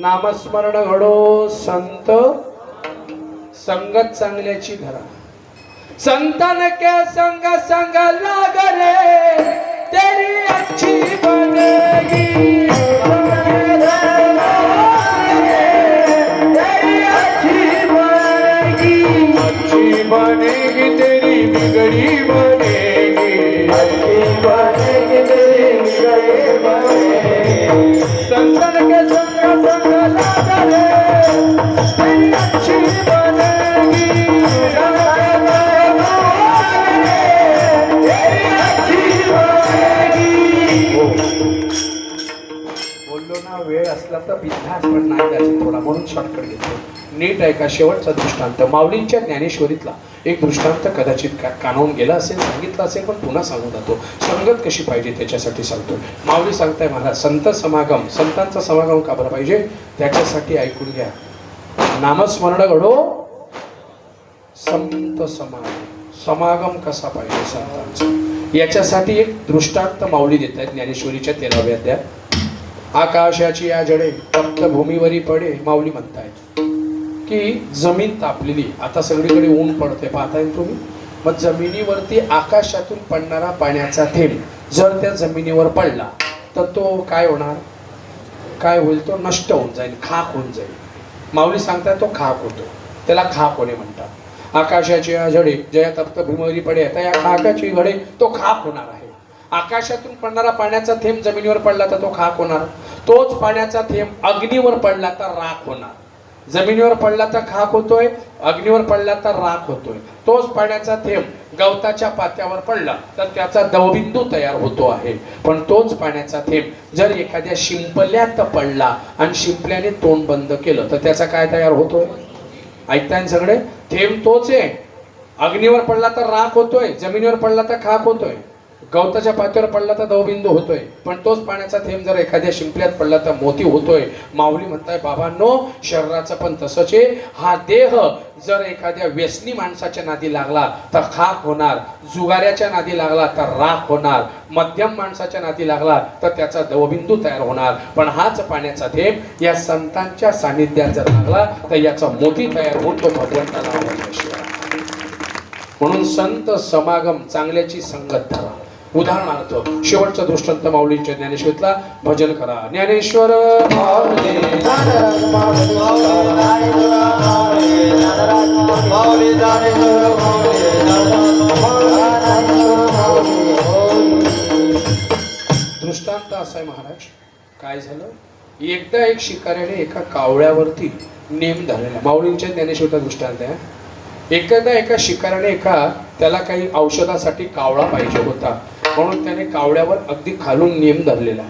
नामस्मरण घडो. संत संगत चांगल्याची धरा. संतन के संग संग लाग रे तेरी अच्छी बनेगी. अच्छी बनेगी तेरी बिगड़ी बनेगी. अच्छी बनेगी तेरी बिगड़ी बनेगी. संतन के संग संग लाग रे म्हणून शॉर्टकट घेतो. नीट ऐका. शेवटचा दृष्टांत माऊलींच्या ज्ञानेश्वरीतला एक दृष्टांत कदाचित कानावून गेला असेल, सांगितलं असेल, पण पुन्हा सांगून जातो. संगत कशी पाहिजे त्याच्यासाठी सांगतो. माऊली सांगताय महाराज, संत समागम, संतांचा समागम का बरं पाहिजे त्याच्यासाठी ऐकून घ्या. नामस्मरण घडो संत समागम कसा पाहिजे संतांचा, याच्यासाठी एक दृष्टांत माऊली देत आहेत ज्ञानेश्वरीच्या 13व्या अध्यायात. आकाशाची या जडे फक्त भूमीवरी पडे. माऊली म्हणतायत की जमीन तापलेली, आता सगळीकडे ऊन पडते पाहताय तुम्ही. मग जमिनीवरती आकाशातून पडणारा पाण्याचा थेंब जर त्या जमिनीवर पडला तर तो काय होणार, काय होईल, तो नष्ट होऊन जाईल, खाक होऊन जाईल. माऊली सांगताय तो खाक होतो, त्याला खाक होणे म्हणतात. आकाशाची झडे जया तप्त भूमीवरी पडे, आता या खाकाची घडे तो खाक होणार आहे. आकाशातून पडणारा पाण्याचा थेंब जमिनीवर पडला तर तो खाक होणार. तोच पाण्याचा थेंब अग्नीवर पडला तर राख होणार. जमिनीवर पडला तर खाक होतोय, अग्नीवर पडला तर राख होतोय. तोच पाण्याचा थेंब गवताच्या पात्यावर पडला तर त्याचा दवबिंदू तयार होतो आहे. पण तोच पाण्याचा थेंब जर एखाद्या शिंपल्यात पडला आणि शिंपल्याने तोंड बंद केलं तर त्याचा काय तयार होतोय, ऐकताय सगळे. थेंब तोच आहे. अग्नीवर पडला तर राख होतोय, जमिनीवर पडला तर खाक होतोय, गवताच्या पात्यावर पडला तर दवबिंदू होतोय. पण तोच पाण्याचा थेंब जर एखाद्या शिंपल्यात पडला तर मोती होतोय. माऊली म्हणताय बाबांनो, शरीराचं पण तसंच आहे. हा देह जर एखाद्या व्यसनी माणसाच्या नादी लागला तर खाक होणार, जुगाऱ्याच्या नादी लागला तर राख होणार, मध्यम माणसाच्या नादी लागला तर त्याचा दवबिंदू तयार होणार. पण हाच पाण्याचा थेंब या संतांच्या सानिध्यात जर लागला तर याचा मोती तयार होतो भगवंताला आवडल्याशिवाय. म्हणून संत समागम, चांगल्याची संगत धरा. उदाहरणार्थ शेवटचा दृष्टांत माऊलींच्या ज्ञानेश्वरीतला. भजन करा ज्ञानेश्वर दृष्टांत असा आहे महाराज. काय झालं, एकदा एक शिकाऱ्याने एका कावळ्यावरती नेम धरलेला. माऊलींच्या ज्ञानेश्वरीचा दृष्टांत आहे. एकदा एका शिकाऱ्याने त्याला काही औषधासाठी कावळा पाहिजे होता, म्हणून त्याने कावळ्यावर अगदी खालून नेम धरलेला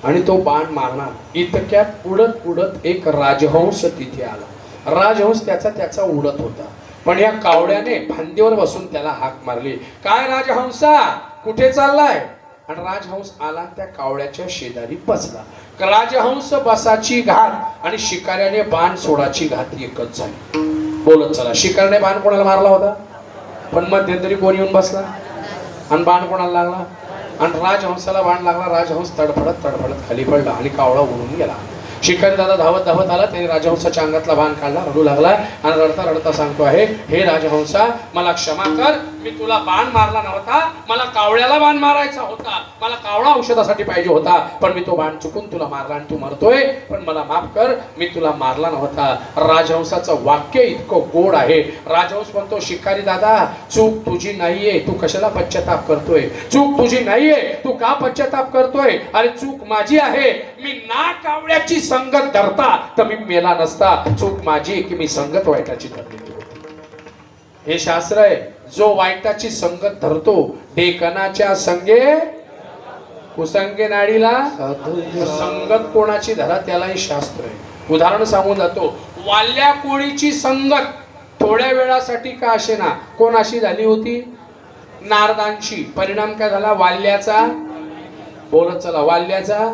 आणि तो बाण मारणार. इतक्यात उडत उडत एक राजहंस तिथे आला. राजहंस त्याचा उडत होता. पण या कावळ्याने फांदीवर बसून त्याला हाक मारली, काय राजहंसा, कुठे चाललाय. आणि राजहंस आला आणि त्या कावळ्याच्या शेजारी बसला. राजहंस बसाची घात आणि शिकाऱ्याने बाण सोडाची घात एकच झाली. बोलत चला. शिकाऱ्याने बाण कोणाला मारला होता, पण मध्यंतरी कोण येऊन बसला आणि बाण कोणाला लागला, आणि राजहंसाला बाण लागला. राजहंस तडफडत खाली पडला आणि कावळा उडून गेला. शिकारी दादा धावत धावत आला. त्याने राजहंसाच्या अंगातला बाण काढला, रडू लागला आणि रडता रडता सांगतो आहे, हे राजहंसा, मला क्षमा कर, मी तुला बाण मारला नव्हता, मला कावळ्याला बाण मारायचा होता, मला कावळा औषधासाठी पाहिजे होता, पण मी तो बाण चुकून तुला मारला आणि तू मरतोय, पण मला माफ कर, मी तुला मारला नव्हता. राजहंसाचं वाक्य इतकं गोड आहे. राजहंस म्हणतो, शिकारी दादा, चूक तुझी नाहीये, तू कशाला पश्चाताप करतोय, चूक तुझी नाहीये, तू का पश्चाताप करतोय, अरे चूक माझी आहे, मी ना कावळ्याची संगत धरता तर मी मेला नसता, चूक माझी की मी संगत वाईटाची धरलेली होती. हे शास्त्र आहे. जो वाईटाची संगत धरतो, ढेकणाच्या संगे कुसंगे नाडीला, संगत कोणाची धरा त्यालाही शास्त्र आहे. उदाहरण सांगून जातो. वाल्या कोळीची संगत थोड्या वेळासाठी का असेना कोणाशी झाली होती, नारदांशी. परिणाम काय झाला, वाल्याचा. बोलत चला, वाल्याचा.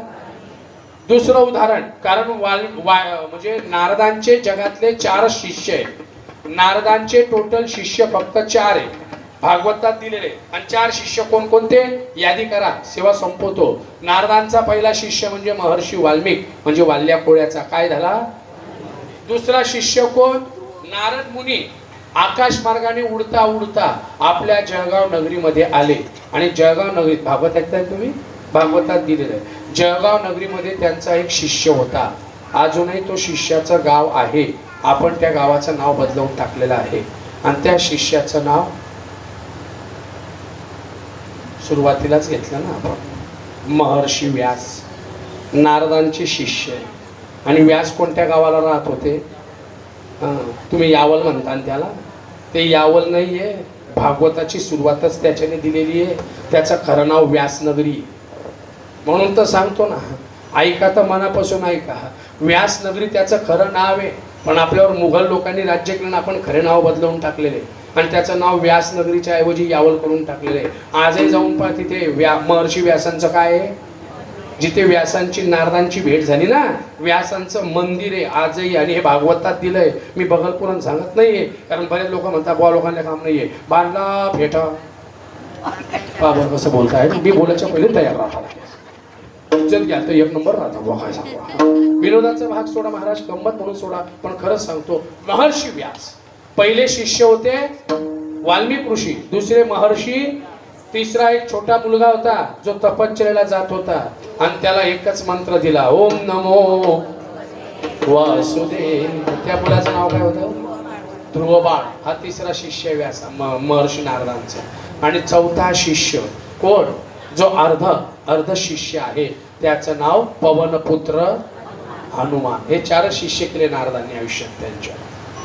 दुसरं उदाहरण, कारण म्हणजे नारदांचे जगातले 4 शिष्य आहेत. नारदांचे टोटल शिष्य फक्त 4 आहे भागवतात दिलेले. आणि 4 शिष्य कोणकोणते, यादी करा, सेवा संपवतो. नारदांचा पहिला शिष्य म्हणजे महर्षी वाल्मिक, म्हणजे वाल्या कोळ्याचा. काय झाला. दुसरा शिष्य कोण, नारद मुनी. आकाश मार्गाने उडता उडता आपल्या जळगाव नगरीमध्ये आले. आणि जळगाव नगरीत, भागवत ऐकताय तुम्ही, भागवतात दिलेलं आहे, जळगाव नगरीमध्ये त्यांचा एक शिष्य होता. अजूनही तो शिष्याचं गाव आहे. आपण त्या गावाचं नाव बदलवून टाकलेलं आहे. आणि त्या शिष्याचं नाव सुरुवातीलाच घेतलं ना आपण, महर्षी व्यास. नारदांचे शिष्य. आणि व्यास कोणत्या गावाला राहत होते, तुम्ही यावल म्हणता त्याला, ते यावल नाहीये. भागवताची सुरुवातच त्याच्याने दिलेली आहे. त्याचं खरं नाव व्यासनगरी. म्हणून तर सांगतो ना, ऐका तर मनापासून ऐका. व्यास नगरी त्याचं खरं नाव आहे, पण आपल्यावर मुघल लोकांनी राज्य केलं, आपण खरे नाव बदलवून टाकलेले आणि त्याचं नाव व्यास नगरीच्या ऐवजी यावल करून टाकलेले. आजही जाऊन पहा तिथे महर्षी व्यासांचं काय आहे, जिथे व्यासांची नारदांची भेट झाली ना, व्यासांचं मंदिर आहे आजही. आणि हे भागवतात दिलंय. मी बगलपुरात सांगत नाहीये, कारण बरेच लोक म्हणतात बुवा लोकांना काम नाहीये, बांधला फेटा. बाबा कसं बोलताय, मी बोलायच्या पहिले तयार राहता, इज्जत घ्या तर एक नंबर राहता बुवा. काय सांगू, विनोदाचा भाग सोडा महाराज, गंमत म्हणून सोडा, पण खरंच सांगतो, महर्षी व्यास पहिले शिष्य होते वाल्मिक ऋषी, दुसरे महर्षी, तिसरा एक छोटा मुलगा होता जो तपश्चर्येला जात होता आणि त्याला एकच मंत्र दिला, ओम नमो वासुदेव. त्या मुलाचं नाव काय होतं, ध्रुवबाळ. हा तिसरा शिष्य व्यास महर्षी नारदांचा. आणि चौथा शिष्य कोण, जो अर्ध शिष्य आहे, त्याचं नाव पवनपुत्र हनुमान. हे 4 शिष्य केले नारदांनी आयुष्यात, त्यांच्या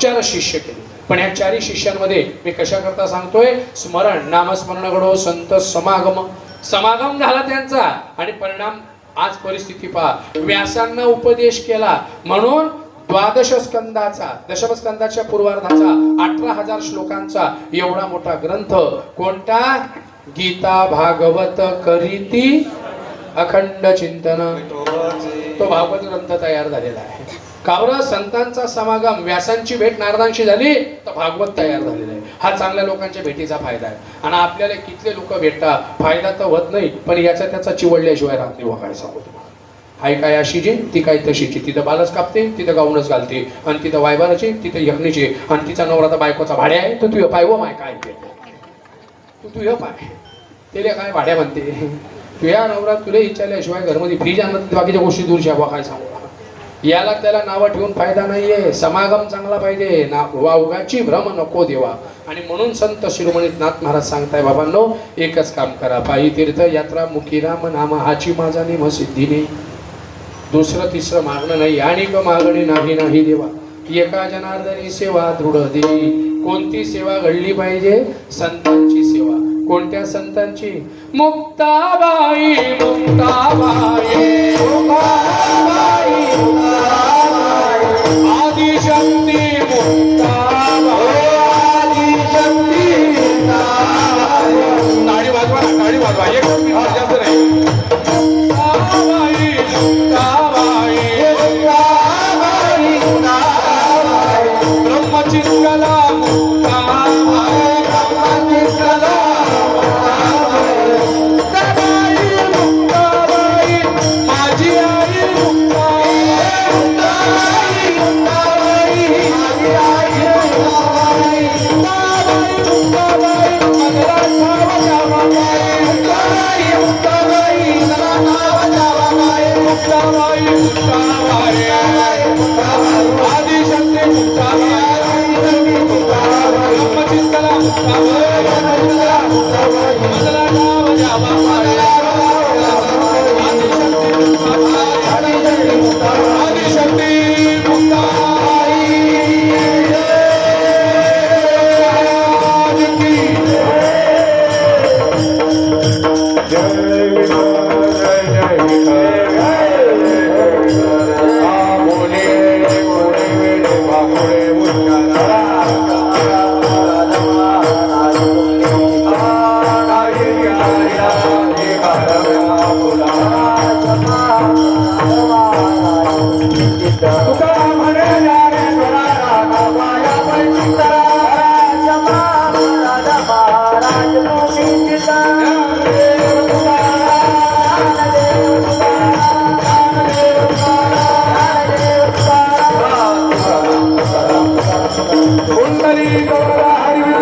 4 शिष्य केले. पण या 4 शिष्यांमध्ये मी कशा करता सांगतोय, स्मरण नामस्मरण घडो, संत समागम झाला त्यांचा. आणि परिणाम आज परिस्थिती पहा, व्यासांना उपदेश केला म्हणून 12 स्कंदाचा, दशमस्कंदाच्या पूर्वार्धाचा 18,000 श्लोकांचा एवढा मोठा ग्रंथ, कोणता, गीता भागवत करीती अखंड चिंतन, तो भागवत ग्रंथ तयार झालेला आहे. कावरा संतांचा समागम, व्यासांची भेट नारदांशी झाली तर भागवत तयार झालेला आहे. हा चांगल्या लोकांच्या भेटीचा फायदा आहे. आणि आपल्याला कितले लोक भेटतात, फायदा तर होत नाही, पण याचा त्याचा चिवडल्याशिवाय राहत नाही. काय सांगू तुम्हाला, हाय काय अशीची ती काय तशीची, तिथं बालच कापते, तिथं गाऊनच घालते, आणि तिथं वायबाराची, तिथं यखनीची, आणि तिचा नवराचा बायकोचा भाड्या आहे, तर तू पाय व माय काय ते तू पाय त्याला काय भाड्या म्हणते. तुझ्या नवरा तुला विचारल्याशिवाय घरमध्ये फ्रीज आणत, बाकीच्या गोष्टी दूरच्या बा. काय सांगू, याला त्याला नावं ठेवून फायदा नाहीये. समागम चांगला पाहिजे, ना वावगाची भ्रम नको देवा. आणि म्हणून संत शिरोमणी नाथ महाराज सांगताय, बाबांनो एकच काम करा, पायी तीर्थ यात्रा मुखी राम नाम हाची माझा निम सिद्धीने, दुसरं तिसरं मागणं नाही, आणि मागणी नाही नाही देवा. एका जनार्दनी सेवा दृढ देवी. कोणती सेवा घडली पाहिजे, संतांची सेवा. कोणत्या संतांची, मुक्ताबाई मुक्ताबाई मुक्ताबाई आदिशक्ती मुक्ताबाई आदिशक्ती मुक्ताबाई. टाळी वाजवा, टाळी वाजवा, एक जास्त नाही. मुक्ताबाई मुक्ताबाई मुक्ताबाई मुक्ताबाई ब्रह्मचिंतला मुक्ताबाई ब्रह्मचिंतला हरी